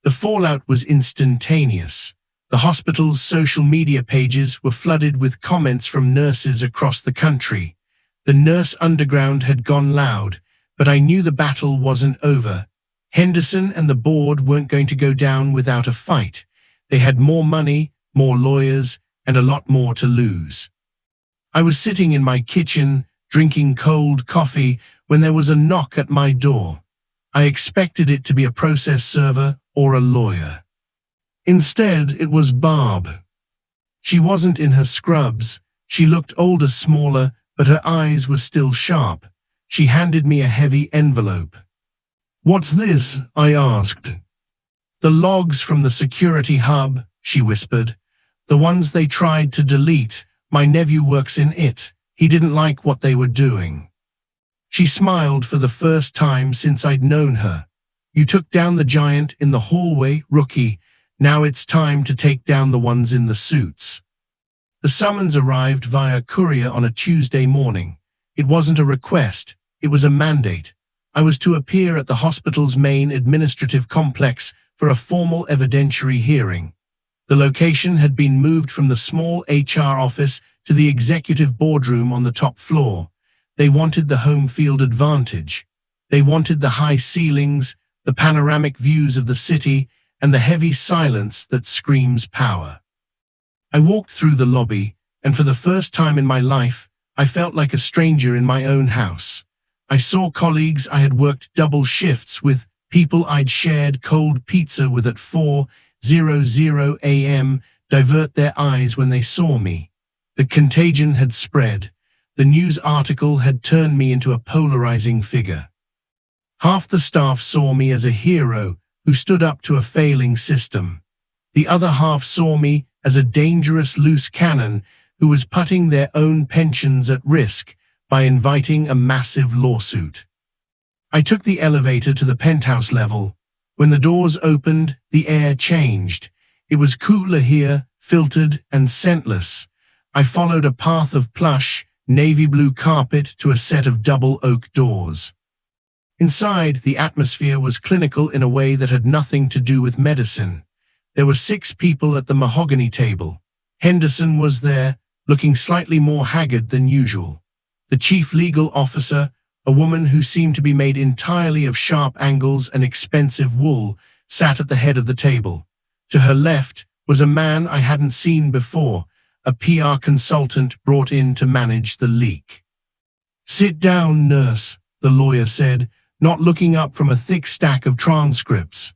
The fallout was instantaneous. The hospital's social media pages were flooded with comments from nurses across the country. The nurse underground had gone loud, but I knew the battle wasn't over. Henderson and the board weren't going to go down without a fight. They had more money, more lawyers, and a lot more to lose. I was sitting in my kitchen, drinking cold coffee, when there was a knock at my door. I expected it to be a process server or a lawyer. Instead, it was Barb. She wasn't in her scrubs. She looked older, smaller, but her eyes were still sharp. She handed me a heavy envelope. "What's this?" I asked. "The logs from the security hub," she whispered. "The ones they tried to delete. My nephew works in it. He didn't like what they were doing." She smiled for the first time since I'd known her. "You took down the giant in the hallway, rookie. Now it's time to take down the ones in the suits." The summons arrived via courier on a Tuesday morning. It wasn't a request, it was a mandate. I was to appear at the hospital's main administrative complex for a formal evidentiary hearing. The location had been moved from the small HR office to the executive boardroom on the top floor. They wanted the home field advantage. They wanted the high ceilings, the panoramic views of the city, and the heavy silence that screams power. I walked through the lobby, and for the first time in my life, I felt like a stranger in my own house. I saw colleagues I had worked double shifts with, people I'd shared cold pizza with at 4:00 a.m. divert their eyes when they saw me. The contagion had spread. The news article had turned me into a polarizing figure. Half the staff saw me as a hero who stood up to a failing system. The other half saw me as a dangerous loose cannon who was putting their own pensions at risk by inviting a massive lawsuit. I took the elevator to the penthouse level. When the doors opened, the air changed. It was cooler here, filtered and scentless. I followed a path of plush, navy blue carpet to a set of double oak doors. Inside, the atmosphere was clinical in a way that had nothing to do with medicine. There were 6 people at the mahogany table. Henderson was there, looking slightly more haggard than usual. The chief legal officer, a woman who seemed to be made entirely of sharp angles and expensive wool, sat at the head of the table. To her left was a man I hadn't seen before, a PR consultant brought in to manage the leak. "Sit down, nurse," the lawyer said, not looking up from a thick stack of transcripts.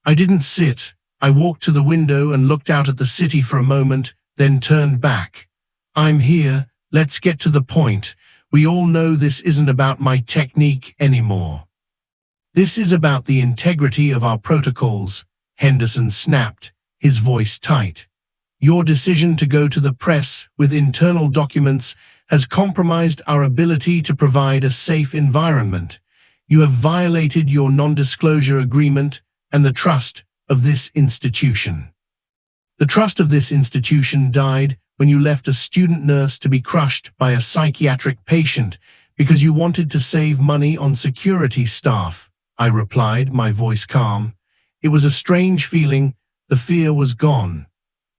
I didn't sit. I walked to the window and looked out at the city for a moment, then turned back. "I'm here. Let's get to the point. We all know this isn't about my technique anymore. This is about the integrity of our protocols," Henderson snapped, his voice tight. "Your decision to go to the press with internal documents has compromised our ability to provide a safe environment. You have violated your non-disclosure agreement and the trust of this institution. The trust of this institution died when you left a student nurse to be crushed by a psychiatric patient because you wanted to save money on security staff," I replied, my voice calm. It was a strange feeling. The fear was gone.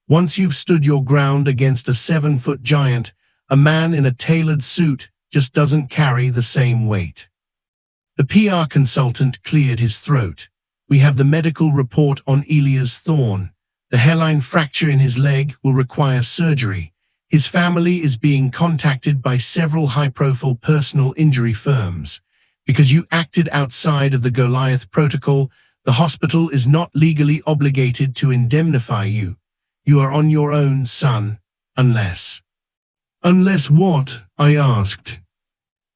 Once you've stood your ground against a 7-foot giant, a man in a tailored suit just doesn't carry the same weight. The PR consultant cleared his throat. "We have the medical report on Elias Thorne. The hairline fracture in his leg will require surgery. His family is being contacted by several high-profile personal injury firms. Because you acted outside of the Goliath protocol, the hospital is not legally obligated to indemnify you. You are on your own, son, unless—" "Unless what?" I asked.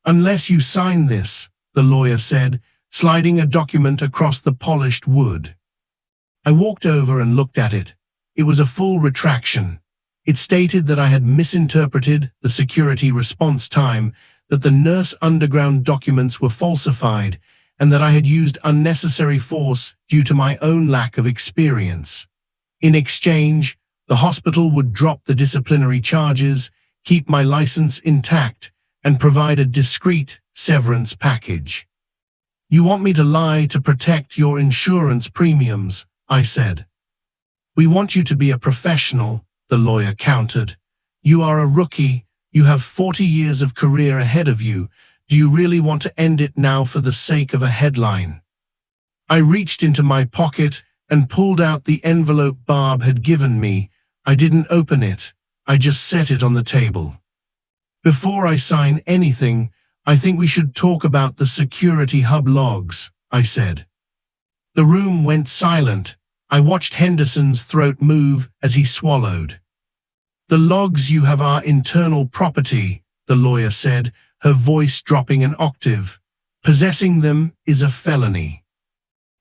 "Unless you sign this," the lawyer said, sliding a document across the polished wood. I walked over and looked at it. It was a full retraction. It stated that I had misinterpreted the security response time, that the nurse underground documents were falsified, and that I had used unnecessary force due to my own lack of experience. In exchange, the hospital would drop the disciplinary charges, keep my license intact, and provide a discreet severance package. "You want me to lie to protect your insurance premiums," I said. "We want you to be a professional," the lawyer countered. "You are a rookie. You have 40 years of career ahead of you. Do you really want to end it now for the sake of a headline?" I reached into my pocket and pulled out the envelope Barb had given me. I didn't open it. I just set it on the table. "Before I sign anything, I think we should talk about the security hub logs," I said. The room went silent. I watched Henderson's throat move as he swallowed. "The logs you have are internal property," the lawyer said, her voice dropping an octave. "Possessing them is a felony."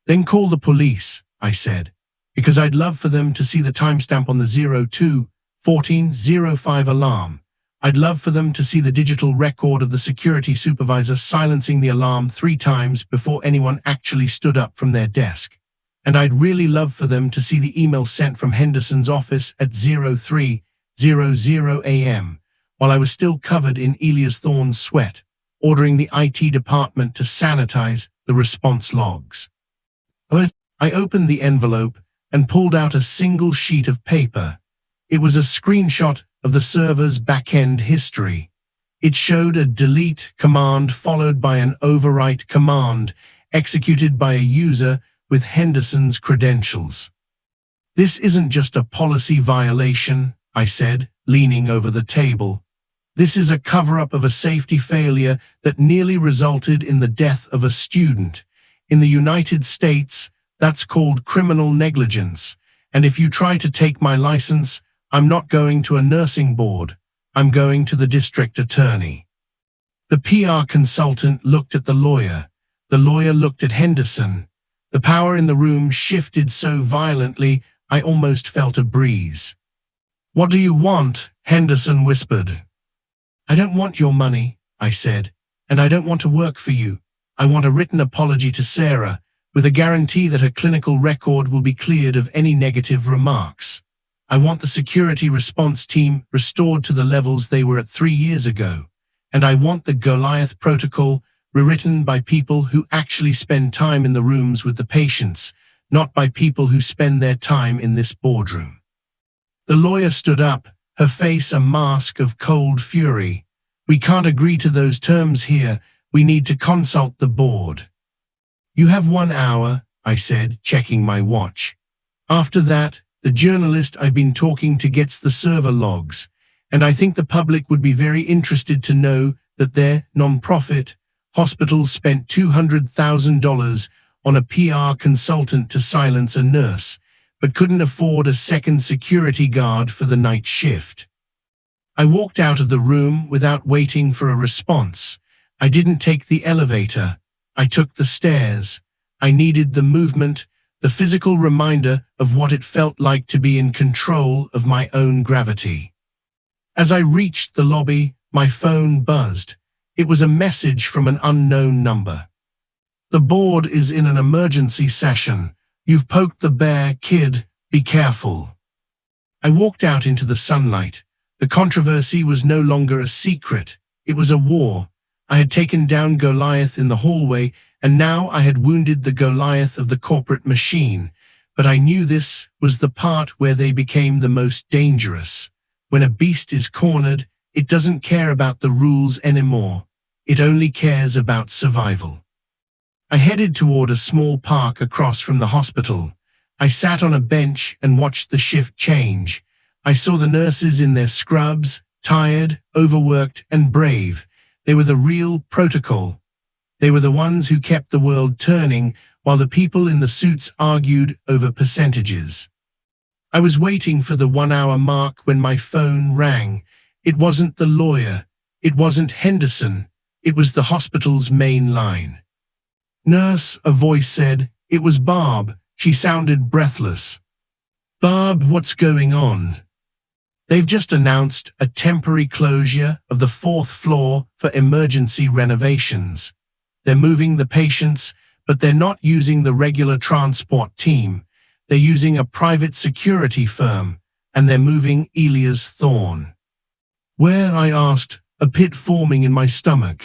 "Then call the police," I said, "because I'd love for them to see the timestamp on the 02-14-05 alarm. I'd love for them to see the digital record of the security supervisor silencing the alarm 3 times before anyone actually stood up from their desk. And I'd really love for them to see the email sent from Henderson's office at 03:00 a.m., while I was still covered in Elias Thorne's sweat, ordering the IT department to sanitize the response logs." I opened the envelope and pulled out a single sheet of paper. It was a screenshot of the server's back-end history. It showed a delete command followed by an overwrite command executed by a user with Henderson's credentials. "This isn't just a policy violation," I said, leaning over the table. "This is a cover-up of a safety failure that nearly resulted in the death of a student. In the United States, that's called criminal negligence. And if you try to take my license, I'm not going to a nursing board. I'm going to the district attorney." The PR consultant looked at the lawyer. The lawyer looked at Henderson. The power in the room shifted so violently, I almost felt a breeze. "What do you want?" Henderson whispered. "I don't want your money," I said, "and I don't want to work for you. I want a written apology to Sarah, with a guarantee that her clinical record will be cleared of any negative remarks. I want the security response team restored to the levels they were at 3 years ago. And I want the Goliath protocol rewritten by people who actually spend time in the rooms with the patients, not by people who spend their time in this boardroom. The lawyer stood up, her face a mask of cold fury. We can't agree to those terms here. We need to consult the board. You have 1 hour, I said, checking my watch. After that, the journalist I've been talking to gets the server logs, and I think the public would be very interested to know that their non-profit hospital spent $200,000 on a PR consultant to silence a nurse, but couldn't afford a second security guard for the night shift. I walked out of the room without waiting for a response. I didn't take the elevator. I took the stairs. I needed the movement, the physical reminder of what it felt like to be in control of my own gravity. As I reached the lobby, my phone buzzed. It was a message from an unknown number. The board is in an emergency session. You've poked the bear, kid. Be careful. I walked out into the sunlight. The controversy was no longer a secret. It was a war. I had taken down Goliath in the hallway, and now I had wounded the Goliath of the corporate machine. But I knew this was the part where they became the most dangerous. When a beast is cornered, it doesn't care about the rules anymore. It only cares about survival. I headed toward a small park across from the hospital. I sat on a bench and watched the shift change. I saw the nurses in their scrubs, tired, overworked, and brave. They were the real protocol. They were the ones who kept the world turning while the people in the suits argued over percentages. I was waiting for the 1 hour mark when my phone rang. It wasn't the lawyer. It wasn't Henderson. It was the hospital's main line. Nurse, a voice said. It was Barb. She sounded breathless. Barb, what's going on? They've just announced a temporary closure of the 4th floor for emergency renovations. They're moving the patients, but they're not using the regular transport team. They're using a private security firm, and they're moving Elias Thorne. Where, I asked, a pit forming in my stomach.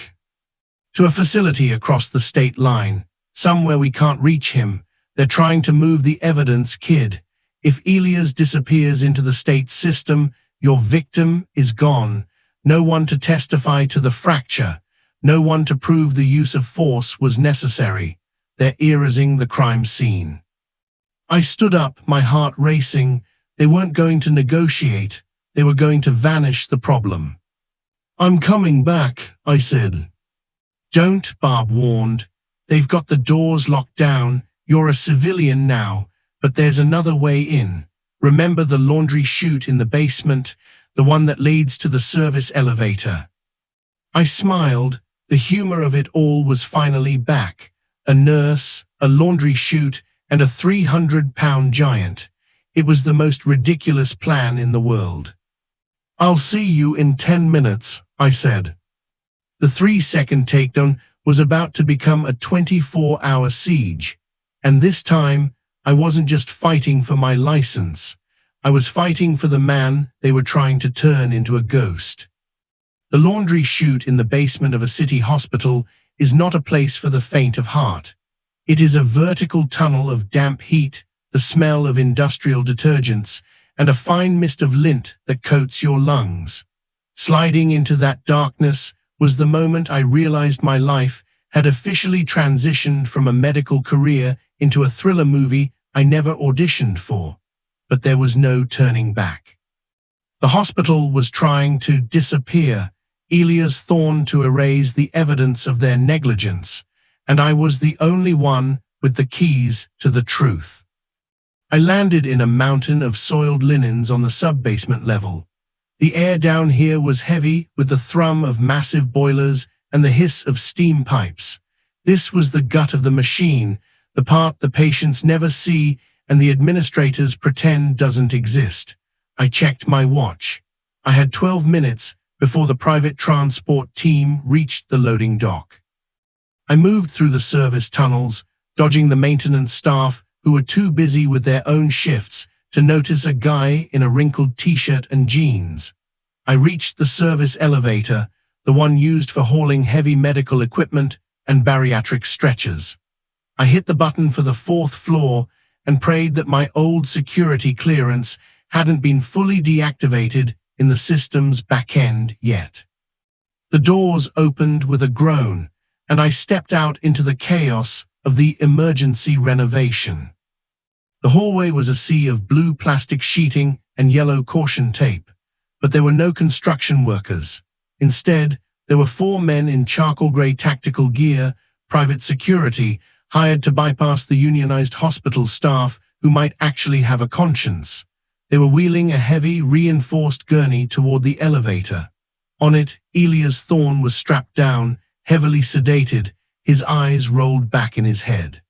To a facility across the state line, somewhere we can't reach him. They're trying to move the evidence, kid. If Elias disappears into the state system, your victim is gone. No one to testify to the fracture. No one to prove the use of force was necessary. They're erasing the crime scene. I stood up, my heart racing. They weren't going to negotiate. They were going to vanish the problem. I'm coming back, I said. Don't, Barb warned. They've got the doors locked down. You're a civilian now, but there's another way in. Remember the laundry chute in the basement, the one that leads to the service elevator? I smiled. The humor of it all was finally back. A nurse, a laundry chute, and a 300-pound giant. It was the most ridiculous plan in the world. I'll see you in 10 minutes, I said. The 3-second takedown was about to become a 24-hour siege. And this time, I wasn't just fighting for my license. I was fighting for the man they were trying to turn into a ghost. The laundry chute in the basement of a city hospital is not a place for the faint of heart. It is a vertical tunnel of damp heat, the smell of industrial detergents, and a fine mist of lint that coats your lungs. Sliding into that darkness was the moment I realized my life had officially transitioned from a medical career into a thriller movie I never auditioned for. But there was no turning back. The hospital was trying to disappear, Elias Thorne to erase the evidence of their negligence, and I was the only one with the keys to the truth. I landed in a mountain of soiled linens on the sub-basement level. The air down here was heavy with the thrum of massive boilers and the hiss of steam pipes. This was the gut of the machine, the part the patients never see and the administrators pretend doesn't exist. I checked my watch. I had 12 minutes before the private transport team reached the loading dock. I moved through the service tunnels, dodging the maintenance staff who were too busy with their own shifts to notice a guy in a wrinkled t-shirt and jeans. I reached the service elevator, the one used for hauling heavy medical equipment and bariatric stretchers. I hit the button for the 4th floor, and prayed that my old security clearance hadn't been fully deactivated in the system's back end yet. The doors opened with a groan, and I stepped out into the chaos of the emergency renovation. The hallway was a sea of blue plastic sheeting and yellow caution tape, but there were no construction workers. Instead, there were 4 men in charcoal gray tactical gear, private security, hired to bypass the unionized hospital staff who might actually have a conscience. They were wheeling a heavy, reinforced gurney toward the elevator. On it, Elias Thorne was strapped down, heavily sedated, his eyes rolled back in his head.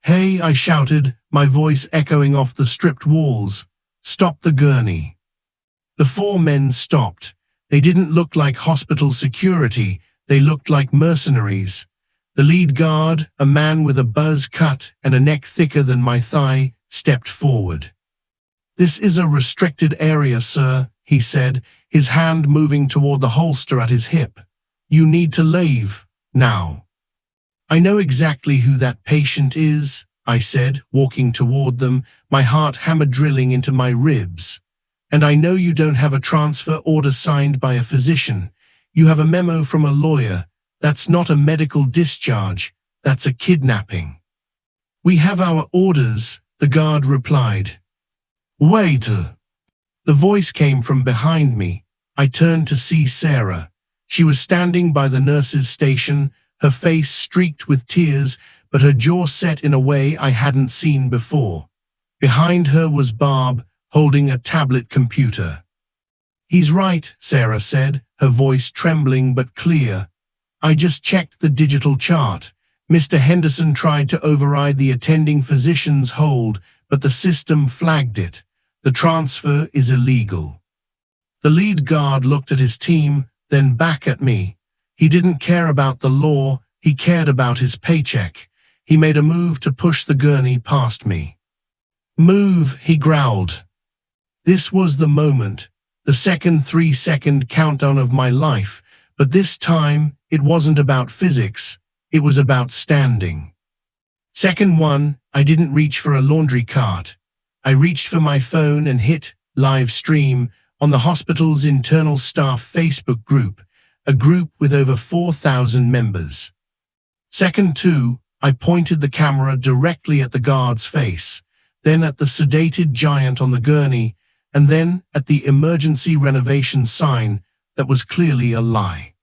"Hey," I shouted, my voice echoing off the stripped walls. "Stop the gurney." The 4 men stopped. They didn't look like hospital security, they looked like mercenaries. The lead guard, a man with a buzz cut and a neck thicker than my thigh, stepped forward. "This is a restricted area, sir," he said, his hand moving toward the holster at his hip. "You need to leave, now." "I know exactly who that patient is," I said, walking toward them, my heart hammer drilling into my ribs. "And I know you don't have a transfer order signed by a physician. You have a memo from a lawyer. That's not a medical discharge, that's a kidnapping." "We have our orders," the guard replied. "Wait." The voice came from behind me. I turned to see Sarah. She was standing by the nurse's station, her face streaked with tears, but her jaw set in a way I hadn't seen before. Behind her was Barb, holding a tablet computer. "He's right," Sarah said, her voice trembling but clear. "I just checked the digital chart. Mr. Henderson tried to override the attending physician's hold, but the system flagged it. The transfer is illegal." The lead guard looked at his team, then back at me. He didn't care about the law, he cared about his paycheck. He made a move to push the gurney past me. "Move," he growled. This was the moment, the second 3-second countdown of my life, but this time it wasn't about physics, it was about standing. Second 1, I didn't reach for a laundry cart. I reached for my phone and hit live stream on the hospital's internal staff Facebook group, a group with over 4,000 members. Second 2, I pointed the camera directly at the guard's face, then at the sedated giant on the gurney, and then at the emergency renovation sign that was clearly a lie.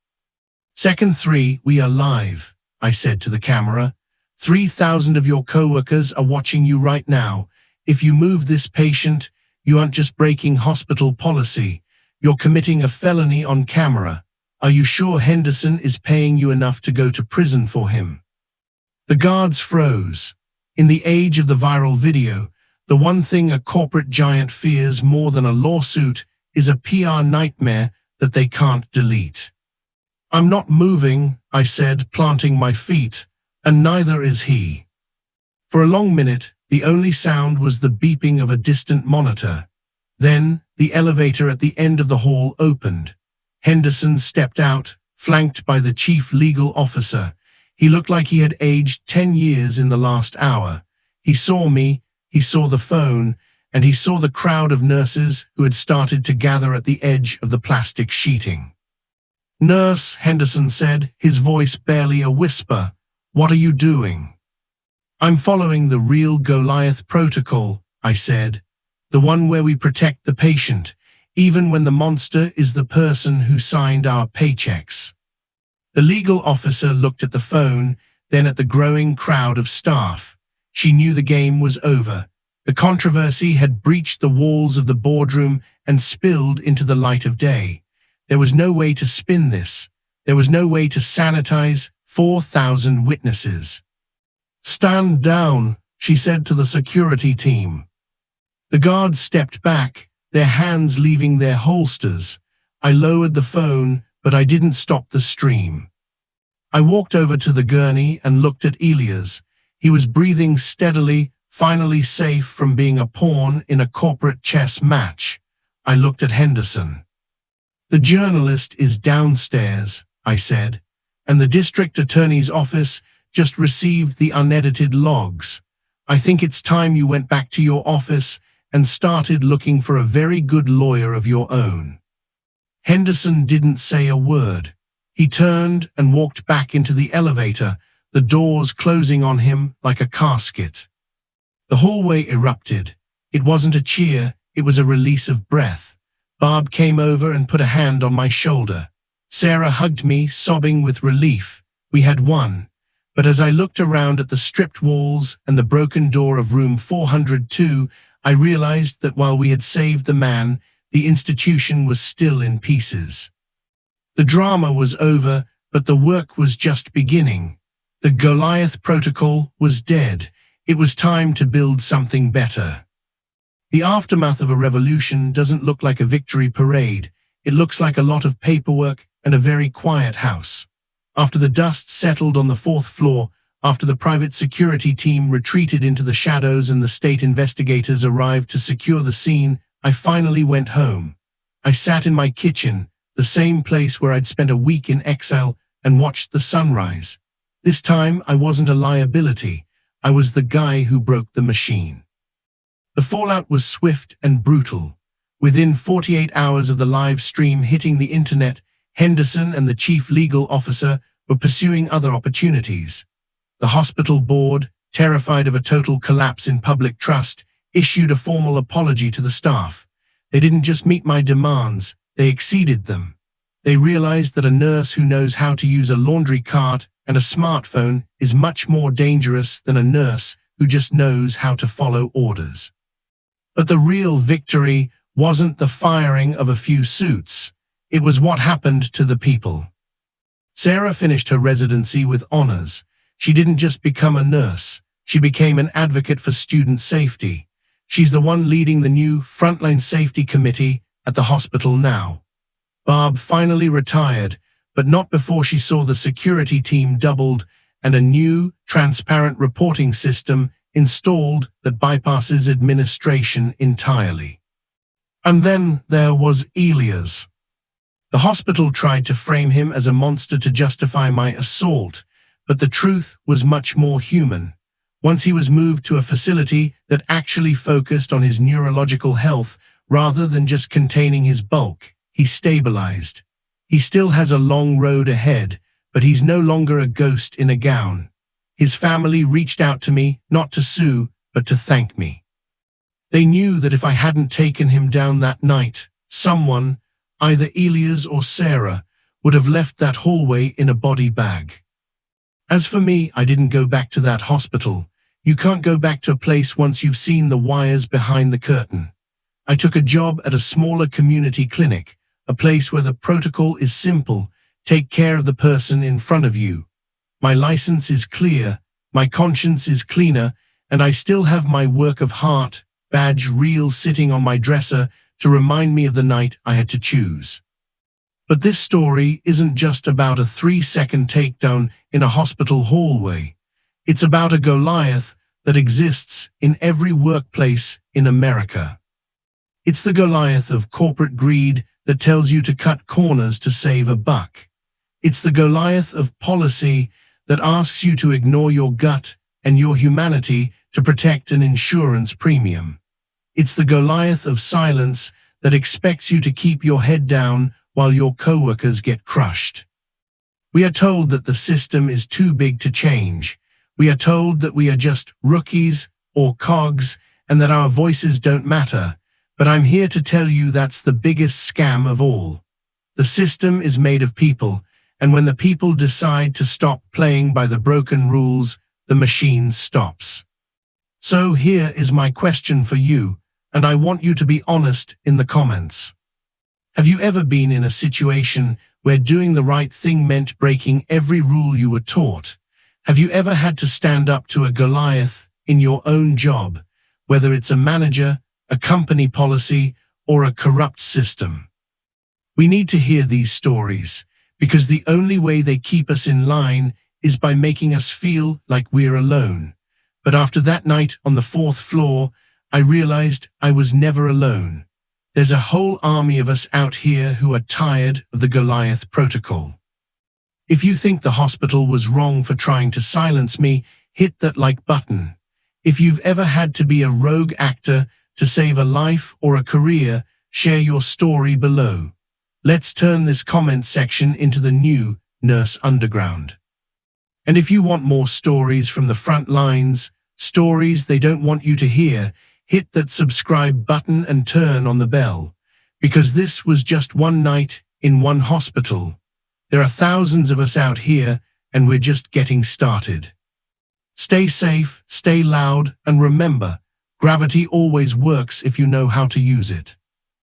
Second 3, we are live, I said to the camera. 3,000 of your coworkers are watching you right now. If you move this patient, you aren't just breaking hospital policy, you're committing a felony on camera. Are you sure Henderson is paying you enough to go to prison for him? The guards froze. In the age of the viral video, the one thing a corporate giant fears more than a lawsuit is a PR nightmare that they can't delete. "I'm not moving," I said, planting my feet, "and neither is he." For a long minute, the only sound was the beeping of a distant monitor. Then, the elevator at the end of the hall opened. Henderson stepped out, flanked by the chief legal officer. He looked like he had aged 10 years in the last hour. He saw me, he saw the phone, and he saw the crowd of nurses who had started to gather at the edge of the plastic sheeting. "Nurse," Henderson said, his voice barely a whisper, "what are you doing?" "I'm following the real Goliath protocol," I said, "the one where we protect the patient, even when the monster is the person who signed our paychecks." The legal officer looked at the phone, then at the growing crowd of staff. She knew the game was over. The controversy had breached the walls of the boardroom and spilled into the light of day. There was no way to spin this. There was no way to sanitize 4,000 witnesses. "Stand down," she said to the security team. The guards stepped back, their hands leaving their holsters. I lowered the phone, but I didn't stop the stream. I walked over to the gurney and looked at Elias. He was breathing steadily, finally safe from being a pawn in a corporate chess match. I looked at Henderson. "The journalist is downstairs," I said, "and the district attorney's office just received the unedited logs. I think it's time you went back to your office and started looking for a very good lawyer of your own." Henderson didn't say a word. He turned and walked back into the elevator, the doors closing on him like a casket. The hallway erupted. It wasn't a cheer, it was a release of breath. Barb came over and put a hand on my shoulder. Sarah hugged me, sobbing with relief. We had won. But as I looked around at the stripped walls and the broken door of room 402, I realized that while we had saved the man, the institution was still in pieces. The drama was over, but the work was just beginning. The Goliath protocol was dead. It was time to build something better. The aftermath of a revolution doesn't look like a victory parade. It looks like a lot of paperwork and a very quiet house. After the dust settled on the 4th floor, after the private security team retreated into the shadows and the state investigators arrived to secure the scene, I finally went home. I sat in my kitchen, the same place where I'd spent a week in exile, and watched the sunrise. This time, I wasn't a liability. I was the guy who broke the machine. The fallout was swift and brutal. Within 48 hours of the live stream hitting the internet, Henderson and the chief legal officer were pursuing other opportunities. The hospital board, terrified of a total collapse in public trust, issued a formal apology to the staff. They didn't just meet my demands, they exceeded them. They realized that a nurse who knows how to use a laundry cart and a smartphone is much more dangerous than a nurse who just knows how to follow orders. But the real victory wasn't the firing of a few suits. It was what happened to the people. Sarah finished her residency with honors. She didn't just become a nurse. She became an advocate for student safety. She's the one leading the new Frontline Safety Committee at the hospital now. Barb finally retired, but not before she saw the security team doubled and a new, transparent reporting system installed that bypasses administration entirely. And then there was Elias. The hospital tried to frame him as a monster to justify my assault, but the truth was much more human. Once he was moved to a facility that actually focused on his neurological health rather than just containing his bulk, he stabilized. He still has a long road ahead, but he's no longer a ghost in a gown. His family reached out to me, not to sue, but to thank me. They knew that if I hadn't taken him down that night, someone, either Elias or Sarah, would have left that hallway in a body bag. As for me, I didn't go back to that hospital. You can't go back to a place once you've seen the wires behind the curtain. I took a job at a smaller community clinic, a place where the protocol is simple: take care of the person in front of you. My license is clear, my conscience is cleaner, and I still have my work of heart badge reel sitting on my dresser to remind me of the night I had to choose. But this story isn't just about a 3-second takedown in a hospital hallway. It's about a Goliath that exists in every workplace in America. It's the Goliath of corporate greed that tells you to cut corners to save a buck. It's the Goliath of policy that asks you to ignore your gut and your humanity to protect an insurance premium. It's the Goliath of silence that expects you to keep your head down while your coworkers get crushed. We are told that the system is too big to change. We are told that we are just rookies or cogs and that our voices don't matter. But I'm here to tell you that's the biggest scam of all. The system is made of people, and when the people decide to stop playing by the broken rules, the machine stops. So here is my question for you, and I want you to be honest in the comments. Have you ever been in a situation where doing the right thing meant breaking every rule you were taught? Have you ever had to stand up to a Goliath in your own job, whether it's a manager, a company policy, or a corrupt system? We need to hear these stories, because the only way they keep us in line is by making us feel like we're alone. But after that night on the 4th floor, I realized I was never alone. There's a whole army of us out here who are tired of the Goliath protocol. If you think the hospital was wrong for trying to silence me, hit that like button. If you've ever had to be a rogue actor to save a life or a career, share your story below. Let's turn this comment section into the new Nurse Underground. And if you want more stories from the front lines, stories they don't want you to hear, hit that subscribe button and turn on the bell. Because this was just one night in one hospital. There are thousands of us out here, and we're just getting started. Stay safe, stay loud, and remember, gravity always works if you know how to use it.